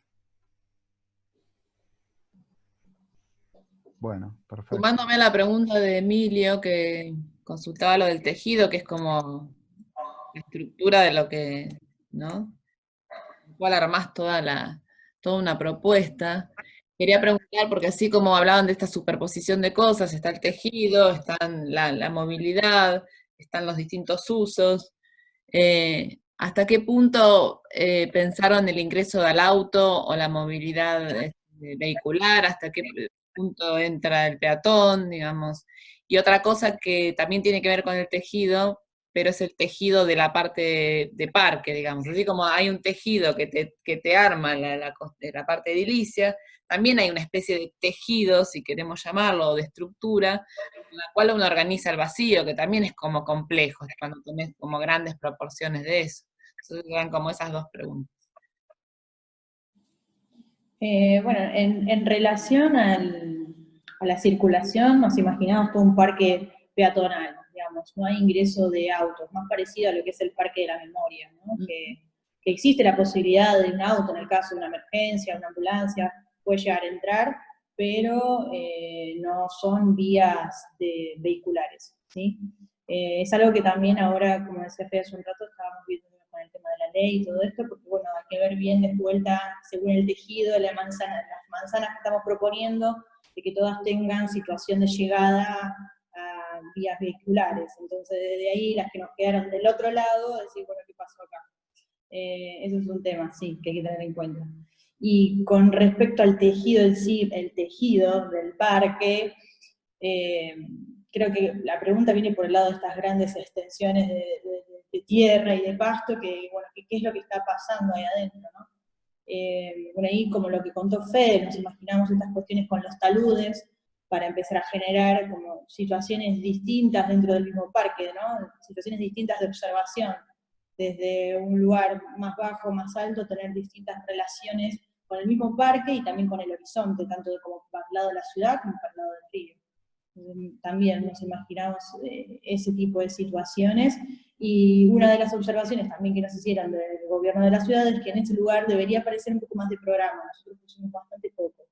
Bueno, perfecto. Sumándome a la pregunta de Emilio, que consultaba lo del tejido, que es como la estructura de lo que, ¿no? Cual armás toda una propuesta. Quería preguntar, porque así como hablaban de esta superposición de cosas, está el tejido, está la movilidad, están los distintos usos, ¿hasta qué punto pensaron el ingreso al auto o la movilidad vehicular? ¿Hasta qué punto entra el peatón, digamos? Y otra cosa que también tiene que ver con el tejido, pero es el tejido de la parte de parque, digamos. Así como hay un tejido que te arma la parte edilicia, también hay una especie de tejido, si queremos llamarlo, de estructura, en la cual uno organiza el vacío, que también es como complejo, cuando tenés como grandes proporciones de eso. Entonces eran como esas dos preguntas. Bueno, en relación a la circulación, nos imaginamos todo un parque peatonal, digamos, no hay ingreso de autos, más parecido a lo que es el parque de la memoria, ¿no? Que existe la posibilidad de un auto en el caso de una emergencia, una ambulancia, puede llegar a entrar, pero no son vías vehiculares, ¿sí? Es algo que también ahora, como decía Fede hace un rato, estábamos viendo con el tema de la ley y todo esto, porque bueno, hay que ver bien de vuelta, según el tejido de las manzanas que estamos proponiendo, de que todas tengan situación de llegada a vías vehiculares. Entonces, desde ahí, las que nos quedaron del otro lado, decir, bueno, ¿qué pasó acá? Eso es un tema, sí, que hay que tener en cuenta. Y con respecto al tejido en sí, el tejido del parque, creo que la pregunta viene por el lado de estas grandes extensiones de tierra y de pasto, que, bueno, ¿qué es lo que está pasando ahí adentro, ¿no? Por ahí, como lo que contó Fede, nos imaginamos estas cuestiones con los taludes, para empezar a generar como situaciones distintas dentro del mismo parque, ¿no? Situaciones distintas de observación, desde un lugar más bajo, más alto, tener distintas relaciones con el mismo parque y también con el horizonte, tanto como para el lado de la ciudad como para el lado del río. También nos imaginamos ese tipo de situaciones, y una de las observaciones también que nos hicieron del gobierno de la ciudad es que en ese lugar debería aparecer un poco más de programa. Nosotros pusimos bastante poco.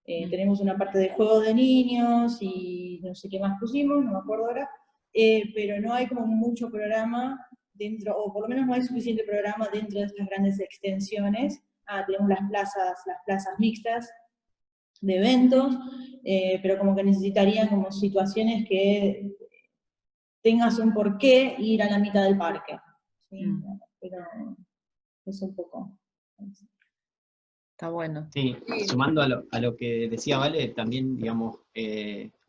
Tenemos una parte de juego de niños y no sé qué más pusimos, no me acuerdo ahora, pero no hay como mucho programa dentro, o por lo menos no hay suficiente programa dentro de estas grandes extensiones. Tenemos las plazas mixtas de eventos, pero como que necesitarían como situaciones que tengas un porqué ir a la mitad del parque. ¿Sí? Pero es un poco... Está bueno. Sí, sumando a lo que decía Vale, también, digamos,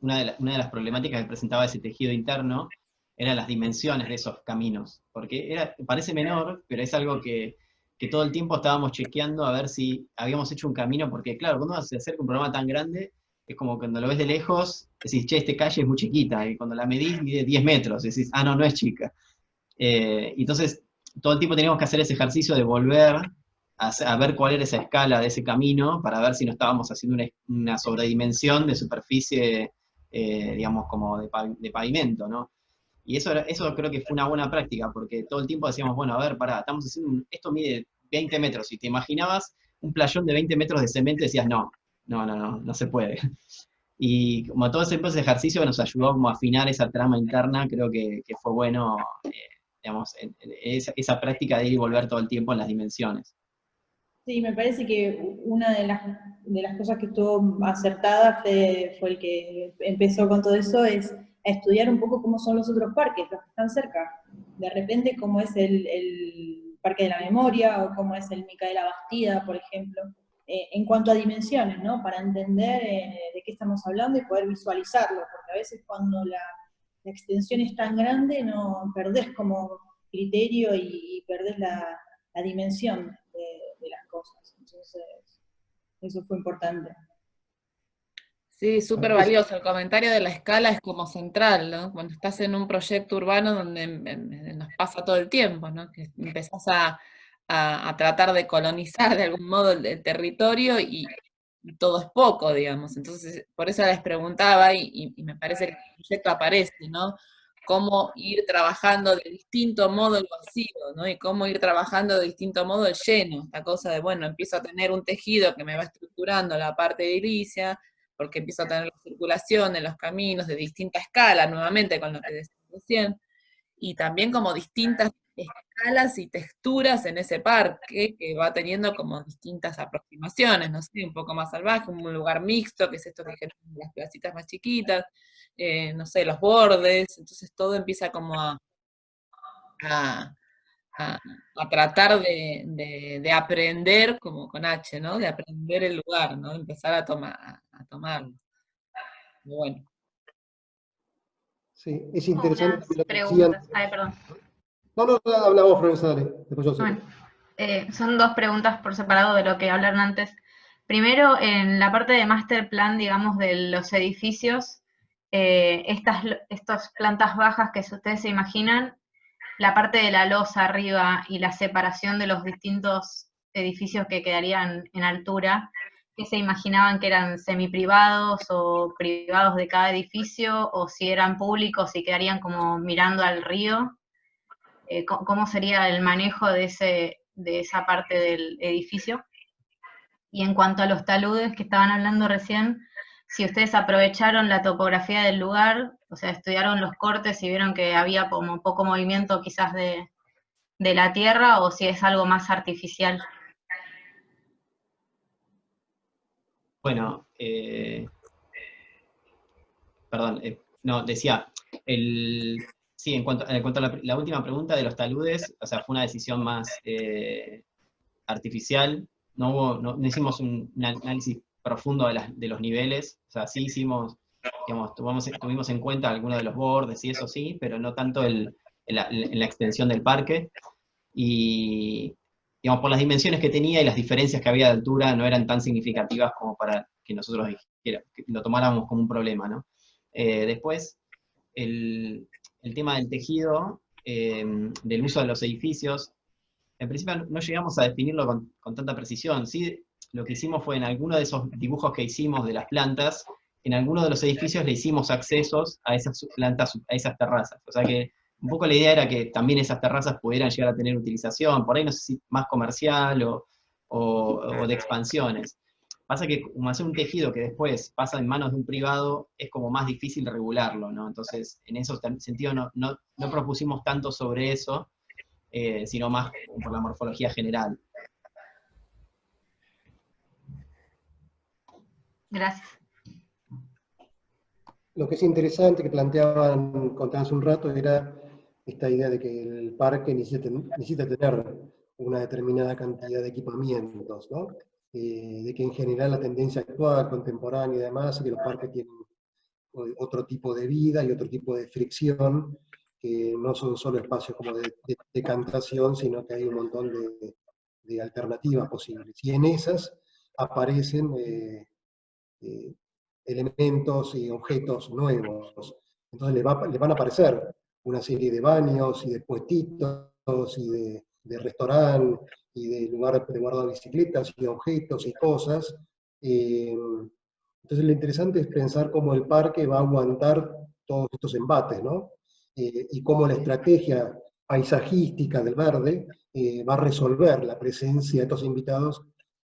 una de las problemáticas que presentaba ese tejido interno eran las dimensiones de esos caminos, porque parece menor, pero es algo que todo el tiempo estábamos chequeando a ver si habíamos hecho un camino, porque claro, cuando se acerca un programa tan grande, es como cuando lo ves de lejos, decís, che, esta calle es muy chiquita, y cuando la medís mide 10 metros, decís, no, no es chica. Entonces, todo el tiempo teníamos que hacer ese ejercicio de volver a ver cuál era esa escala de ese camino, para ver si no estábamos haciendo una sobredimensión de superficie, digamos, como de pavimento, ¿no? Y eso creo que fue una buena práctica, porque todo el tiempo decíamos, bueno, a ver, pará, estamos haciendo, esto mide 20 metros, y te imaginabas un playón de 20 metros de cemento y decías, no se puede. Y como todo ese ejercicio nos ayudó como a afinar esa trama interna, creo que fue bueno, digamos, esa práctica de ir y volver todo el tiempo en las dimensiones. Sí, me parece que una de las cosas que estuvo acertada fue el que empezó con todo eso, es a estudiar un poco cómo son los otros parques, los que están cerca. De repente, cómo es el Parque de la Memoria, o cómo es el Micaela Bastida, por ejemplo, en cuanto a dimensiones, ¿no? Para entender de qué estamos hablando y poder visualizarlo, porque a veces cuando la extensión es tan grande, no perdés como criterio y perdés la dimensión de las cosas. Entonces, eso fue importante. Sí, súper valioso. El comentario de la escala es como central, ¿no? Cuando estás en un proyecto urbano donde nos pasa todo el tiempo, ¿no? Que empezás a tratar de colonizar de algún modo el territorio y todo es poco, digamos. Entonces, por eso les preguntaba y me parece que el proyecto aparece, ¿no? Cómo ir trabajando de distinto modo el vacío, ¿no? Y cómo ir trabajando de distinto modo el lleno. Esta cosa de, bueno, empiezo a tener un tejido que me va estructurando la parte edilicia, porque empiezo a tener la circulación en los caminos de distinta escala, nuevamente con lo que decía recién, y también como distintas escalas y texturas en ese parque, que va teniendo como distintas aproximaciones, no sé, un poco más salvaje, un lugar mixto, que es esto que generan las placitas más chiquitas, no sé, los bordes, entonces todo empieza como a, a tratar de aprender, como con H, ¿no? De aprender el lugar, ¿no? Empezar a tomarlo. Bueno. Sí, es interesante Unas lo que decían. preguntas. Ay, perdón. No, habla vos, Florencia, dale. Después yo sigo. Bueno, son dos preguntas por separado de lo que hablaron antes. Primero, en la parte de master plan, digamos, de los edificios, estas plantas bajas que ustedes se imaginan, la parte de la losa arriba y la separación de los distintos edificios que quedarían en altura, ¿qué se imaginaban que eran semiprivados o privados de cada edificio, o si eran públicos y quedarían como mirando al río? ¿Cómo sería el manejo de esa parte del edificio? Y en cuanto a los taludes que estaban hablando recién, si ustedes aprovecharon la topografía del lugar, o sea, estudiaron los cortes y vieron que había como poco movimiento quizás de la tierra, o si es algo más artificial. Bueno, perdón, no, decía, sí, en cuanto a la última pregunta de los taludes, o sea, fue una decisión más artificial, no hicimos un análisis profundo de los niveles, o sea, sí hicimos, digamos, tuvimos en cuenta algunos de los bordes y eso sí, pero no tanto en la extensión del parque, y digamos, por las dimensiones que tenía y las diferencias que había de altura no eran tan significativas como para que nosotros que lo tomáramos como un problema, ¿no? Después, el tema del tejido, del uso de los edificios, en principio no llegamos a definirlo con tanta precisión. Sí, lo que hicimos fue en alguno de esos dibujos que hicimos de las plantas, en alguno de los edificios le hicimos accesos a esas plantas, a esas terrazas. O sea que un poco la idea era que también esas terrazas pudieran llegar a tener utilización, por ahí no sé si más comercial o de expansiones. Pasa que como hacer un tejido que después pasa en manos de un privado, es como más difícil regularlo, ¿no? Entonces, en ese sentido no propusimos tanto sobre eso, sino más por la morfología general. Gracias. Lo que es interesante que contaban hace un rato, era esta idea de que el parque necesita tener una determinada cantidad de equipamientos, ¿no? De que en general la tendencia actual, contemporánea y demás, es que los parques tienen otro tipo de vida y otro tipo de fricción, que no son solo espacios como de decantación, sino que hay un montón de alternativas posibles. Y en esas aparecen elementos y objetos nuevos. Entonces le van a aparecer una serie de baños y de puestitos y de restaurante y de lugar de guardar bicicletas y objetos y cosas. Entonces lo interesante es pensar cómo el parque va a aguantar todos estos embates, ¿no? Y cómo la estrategia paisajística del verde va a resolver la presencia de estos invitados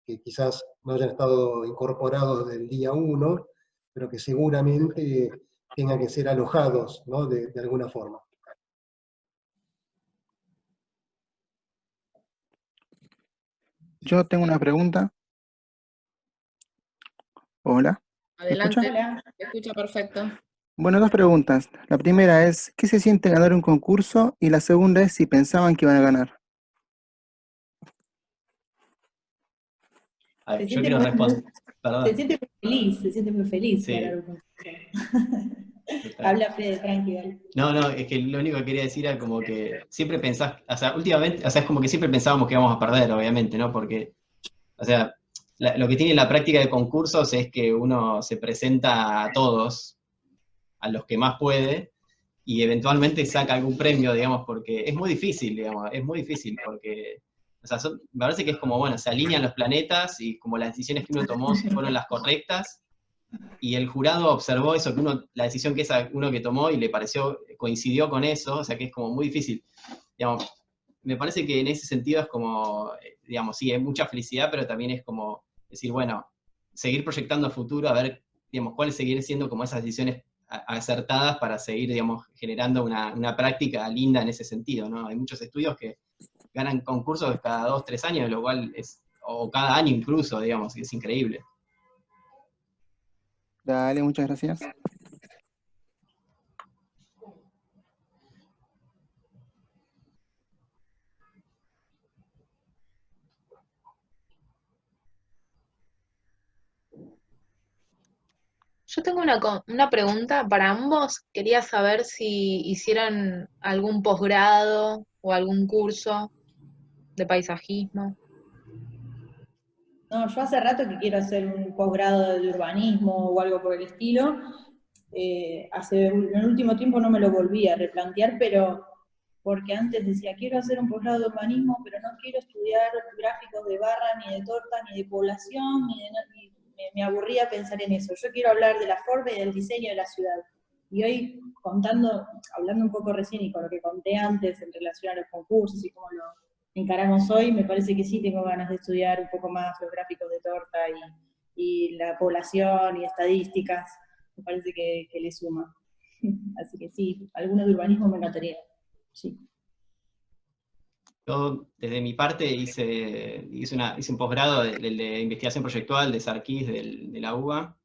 que quizás no hayan estado incorporados desde el día 1, pero que seguramente tengan que ser alojados, ¿no? de alguna forma. Yo tengo una pregunta. Hola. ¿Me Adelante, escucha? te escucho perfecto. Bueno, dos preguntas. La primera es, ¿qué se siente ganar un concurso? Y la segunda es si pensaban que iban a ganar. A ver, yo quiero responder. Se siente muy feliz Sí. ganar un concurso. Habla Fede, tranquilo. No, es que lo único que quería decir era como que siempre pensás, o sea, últimamente, o sea, es como que siempre pensábamos que íbamos a perder, obviamente, ¿no? Porque, o sea, lo que tiene la práctica de concursos es que uno se presenta a todos, a los que más puede, y eventualmente saca algún premio, digamos, porque es muy difícil, digamos, es muy difícil, porque, o sea, me parece que es como, bueno, se alinean los planetas, y como las decisiones que uno tomó fueron las correctas, y el jurado observó eso, que la decisión que uno que tomó, y le pareció, coincidió con eso, o sea que es como muy difícil. Digamos, me parece que en ese sentido es como, digamos, sí, es mucha felicidad, pero también es como decir, bueno, seguir proyectando a futuro, a ver, digamos, cuáles seguir siendo como esas decisiones acertadas para seguir, digamos, generando una práctica linda en ese sentido, ¿no? Hay muchos estudios que ganan concursos cada 2, 3 años, lo cual o cada año incluso, digamos, es increíble. Dale, muchas gracias. Yo tengo una pregunta para ambos. Quería saber si hicieran algún posgrado o algún curso de paisajismo. No, yo hace rato que quiero hacer un posgrado de urbanismo o algo por el estilo. En el último tiempo no me lo volví a replantear, pero porque antes decía, quiero hacer un posgrado de urbanismo, pero no quiero estudiar gráficos de barra, ni de torta, ni de población, ni me aburría pensar en eso. Yo quiero hablar de la forma y del diseño de la ciudad. Y hoy, hablando un poco recién y con lo que conté antes en relación a los concursos y cómo lo encaramos hoy, me parece que sí tengo ganas de estudiar un poco más los gráficos de torta y la población y estadísticas. Me parece que le suma. Así que sí, alguno de urbanismo me notaría. Sí. Yo, desde mi parte, hice un posgrado de investigación proyectual de Sarkis de la UBA,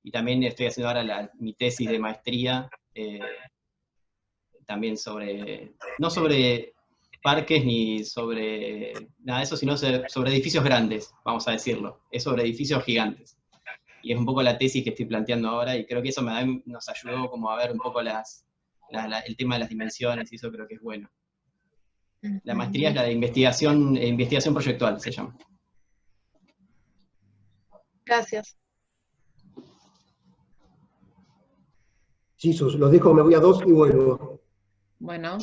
y también estoy haciendo ahora mi tesis de maestría, también no sobre parques ni sobre nada de eso, sino sobre edificios grandes, vamos a decirlo, es sobre edificios gigantes. Y es un poco la tesis que estoy planteando ahora, y creo que eso nos ayudó como a ver un poco el tema de las dimensiones, y eso creo que es bueno. La maestría es la de investigación proyectual, se llama. Gracias. Sí, los dejo, me voy a 2 y vuelvo. Bueno,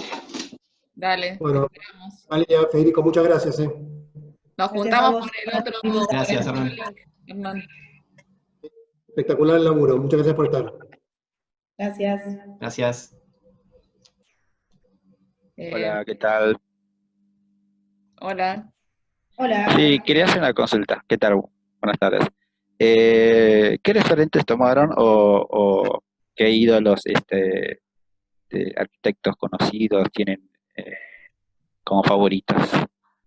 dale. Bueno, Esperamos. Valeria, Federico, muchas gracias. Nos juntamos por el otro. Gracias, Hernán. Hernán. Espectacular el laburo, muchas gracias por estar. Gracias. Gracias. Hola, ¿qué tal? Hola. Hola. Sí, quería hacer una consulta. ¿Qué tal? Buenas tardes. ¿Qué referentes tomaron o qué ídolos de arquitectos conocidos tienen como favoritos,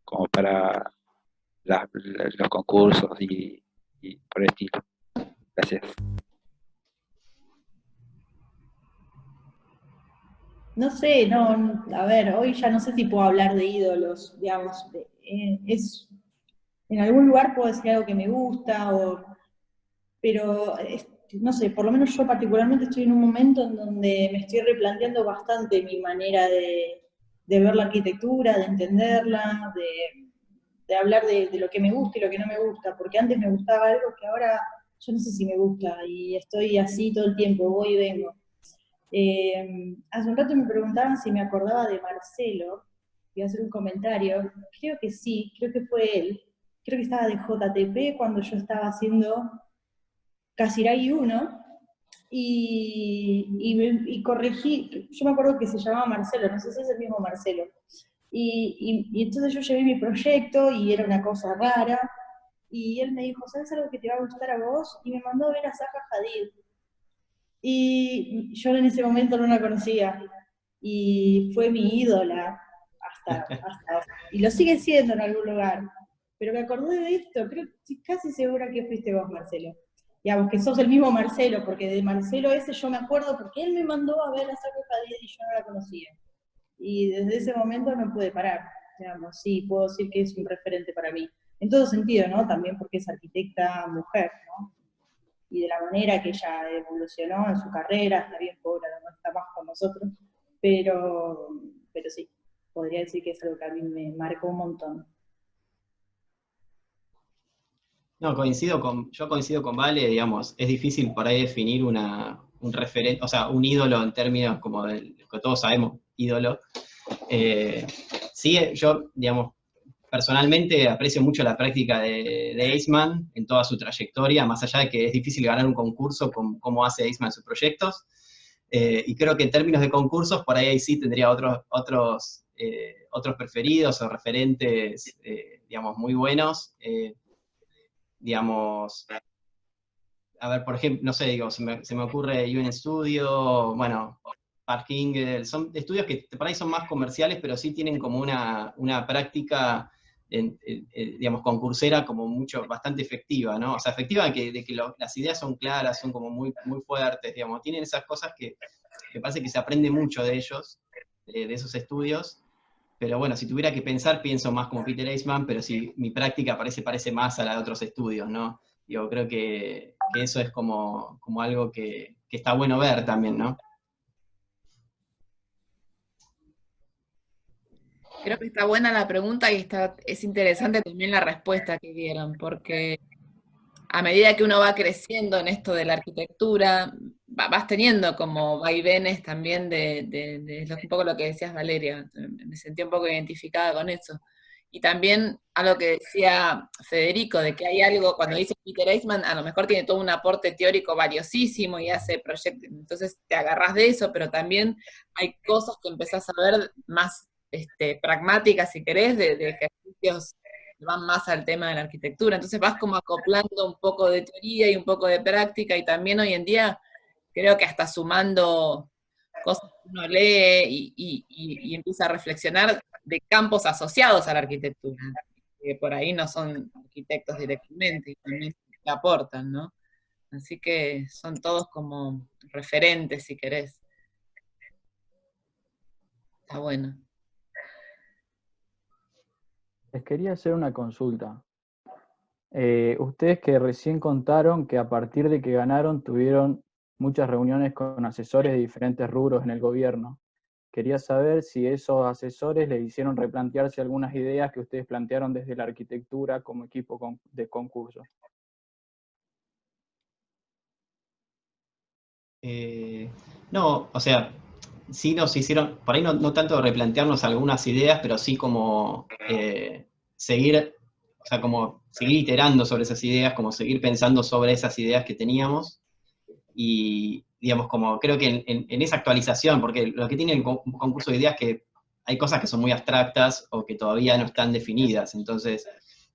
como para los concursos y por el estilo? Gracias. No sé, a ver, hoy ya no sé si puedo hablar de ídolos, digamos, en algún lugar puedo decir algo que me gusta, pero no sé, por lo menos yo particularmente estoy en un momento en donde me estoy replanteando bastante mi manera de ver la arquitectura, de entenderla, de hablar de lo que me gusta y lo que no me gusta, porque antes me gustaba algo que ahora yo no sé si me gusta, y estoy así todo el tiempo, voy y vengo. Hace un rato me preguntaban si me acordaba de Marcelo, iba a hacer un comentario, creo que sí, creo que fue él, creo que estaba de JTP cuando yo estaba haciendo Casiray 1, y corregí, yo me acuerdo que se llamaba Marcelo, no sé si es el mismo Marcelo, y entonces yo llevé mi proyecto y era una cosa rara, y él me dijo, ¿sabes algo que te va a gustar a vos? Y me mandó a ver a Zaha Hadid. Y yo en ese momento no la conocía, y fue mi ídola y lo sigue siendo en algún lugar. Pero me acordé de esto, creo que estoy casi segura que fuiste vos, Marcelo. Digamos que sos el mismo Marcelo, porque de Marcelo ese yo me acuerdo porque él me mandó a ver a Zaha Hadid y yo no la conocía. Y desde ese momento no pude parar. Digamos, sí, puedo decir que es un referente para mí. En todo sentido, ¿no? También porque es arquitecta mujer, ¿no? Y de la manera que ella evolucionó en su carrera, está bien pobre, no está más con nosotros, pero sí, podría decir que es algo que a mí me marcó un montón. No, yo coincido con Vale, digamos, es difícil por ahí definir un referente, o sea, un ídolo en términos como del que todos sabemos, ídolo. Sí, yo, digamos, personalmente aprecio mucho la práctica de Eisman en toda su trayectoria, más allá de que es difícil ganar un concurso con cómo hace Eisman sus proyectos. Y creo que en términos de concursos, por ahí sí tendría otros preferidos o referentes, digamos, muy buenos. Digamos, a ver, por ejemplo, no sé, digo, se me ocurre UN Studio, bueno, Park Ingel, son estudios que por ahí son más comerciales, pero sí tienen como una práctica, digamos, concursera como bastante efectiva, ¿no? O sea, efectiva de que las ideas son claras, son como muy, muy fuertes, digamos, tienen esas cosas que parece que se aprende mucho de ellos, de esos estudios, pero bueno, si tuviera que pensar, pienso más como Peter Eisman, pero si mi práctica parece más a la de otros estudios, ¿no? Digo, creo que eso es como algo que está bueno ver también, ¿no? Creo que está buena la pregunta y es interesante también la respuesta que dieron, porque a medida que uno va creciendo en esto de la arquitectura, vas teniendo como vaivenes también un poco lo que decías, Valeria. Me sentí un poco identificada con eso. Y también algo que decía Federico, de que hay algo, cuando dice Peter Eisman, a lo mejor tiene todo un aporte teórico valiosísimo y hace proyectos, entonces te agarras de eso, pero también hay cosas que empezás a ver más pragmáticas, si querés, de ejercicios que van más al tema de la arquitectura. Entonces vas como acoplando un poco de teoría y un poco de práctica, y también hoy en día creo que hasta sumando cosas que uno lee y empieza a reflexionar de campos asociados a la arquitectura, que por ahí no son arquitectos directamente y también te aportan, ¿no? Así que son todos como referentes, si querés. Está bueno. Les quería hacer una consulta. Ustedes que recién contaron que a partir de que ganaron tuvieron muchas reuniones con asesores de diferentes rubros en el gobierno. Quería saber si esos asesores les hicieron replantearse algunas ideas que ustedes plantearon desde la arquitectura como equipo de concurso. No, o sea, sí nos hicieron, por ahí no tanto replantearnos algunas ideas, pero sí como seguir, o sea, como seguir iterando sobre esas ideas, como seguir pensando sobre esas ideas que teníamos. Y, digamos, como creo que en esa actualización, porque lo que tiene el concurso de ideas es que hay cosas que son muy abstractas o que todavía no están definidas. Entonces,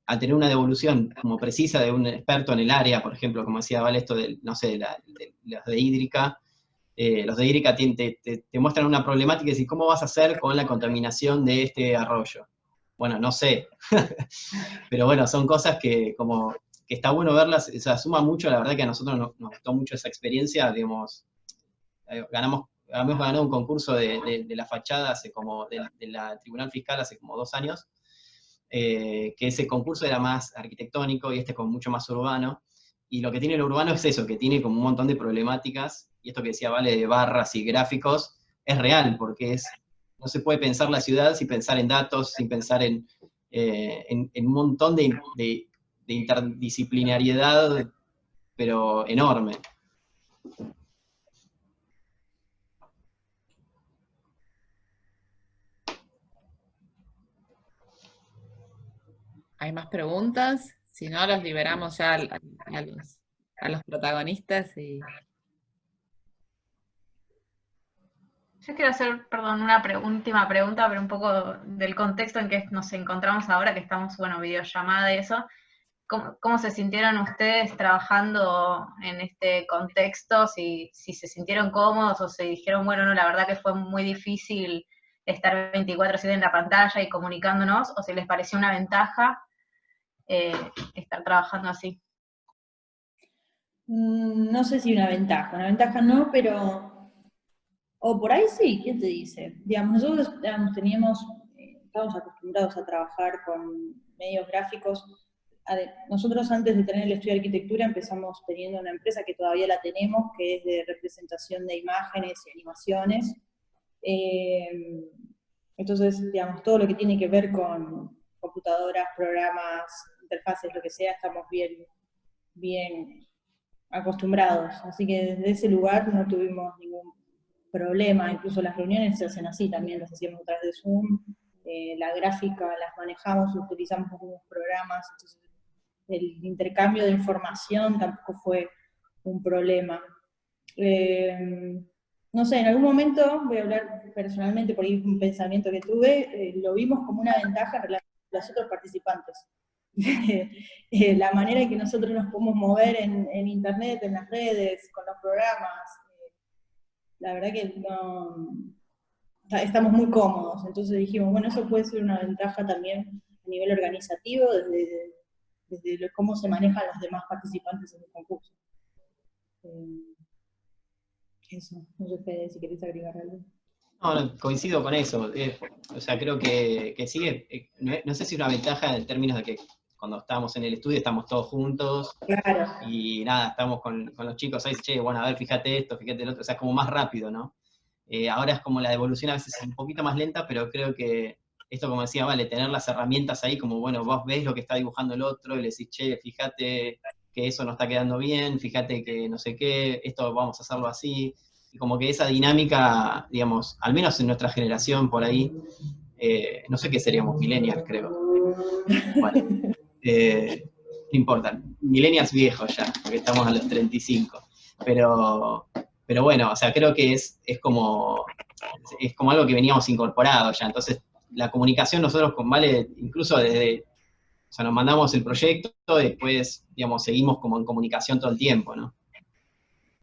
al tener una devolución como precisa de un experto en el área, por ejemplo, como decía Val, esto de, no sé, los de hídrica, los de hídrica te muestran una problemática y decís, ¿cómo vas a hacer con la contaminación de este arroyo? Bueno, no sé. Pero bueno, son cosas que como que está bueno verlas, o sea, suma mucho, la verdad que a nosotros nos gustó mucho esa experiencia, digamos, habíamos ganado un concurso de la fachada hace como, de la Tribunal Fiscal hace como 2 años, que ese concurso era más arquitectónico y este como mucho más urbano, y lo que tiene el urbano es eso, que tiene como un montón de problemáticas, y esto que decía Vale de barras y gráficos, es real, porque no se puede pensar la ciudad sin pensar en datos, sin pensar en un montón de interdisciplinariedad, pero enorme. ¿Hay más preguntas? Si no, los liberamos ya a los protagonistas. Yo quiero hacer, perdón, una última pregunta, pero un poco del contexto en que nos encontramos ahora, que estamos, bueno, videollamada y eso. ¿Cómo se sintieron ustedes trabajando en este contexto? Si se sintieron cómodos o se dijeron, bueno, no, la verdad que fue muy difícil estar 24/7 en la pantalla y comunicándonos, o si les pareció una ventaja estar trabajando así. No sé si una ventaja no, pero... O por ahí sí, ¿quién te dice? Digamos, nosotros estamos acostumbrados a trabajar con medios gráficos. Nosotros antes de tener el estudio de arquitectura empezamos teniendo una empresa que todavía la tenemos, que es de representación de imágenes y animaciones. Entonces, digamos, todo lo que tiene que ver con computadoras, programas, interfaces, lo que sea, estamos bien acostumbrados. Así que desde ese lugar no tuvimos ningún problema. Incluso las reuniones se hacen así también, las hacíamos a través de Zoom. La gráfica las manejamos, utilizamos algunos programas, entonces el intercambio de información tampoco fue un problema. No sé, en algún momento, voy a hablar personalmente, por ahí un pensamiento que tuve, lo vimos como una ventaja en relación a los otros participantes. La manera en que nosotros nos podemos mover en internet, en las redes, con los programas, la verdad que no, estamos muy cómodos, entonces dijimos, bueno, eso puede ser una ventaja también a nivel organizativo, desde cómo se manejan los demás participantes en el concurso. Eso, no sé, Fede, si querés agregar algo. No, coincido con eso. O sea, creo que sigue, no sé si es una ventaja en términos de que cuando estábamos en el estudio estamos todos juntos, claro, y nada, estamos con los chicos ahí, che, bueno, a ver, fíjate esto, fíjate el otro, o sea, es como más rápido, ¿no? Ahora es como la devolución a veces es un poquito más lenta, pero creo que esto, como decía, vale, tener las herramientas ahí, como, bueno, vos ves lo que está dibujando el otro, y le decís, che, fíjate que eso no está quedando bien, fíjate que no sé qué, esto vamos a hacerlo así, y como que esa dinámica, digamos, al menos en nuestra generación por ahí, no sé qué seríamos, millennials, creo. Bueno, no importa, millennials viejos ya, porque estamos a los 35, pero bueno, o sea, creo que es como algo que veníamos incorporado ya, entonces la comunicación nosotros con Vale, incluso o sea, nos mandamos el proyecto y después, digamos, seguimos como en comunicación todo el tiempo, ¿no?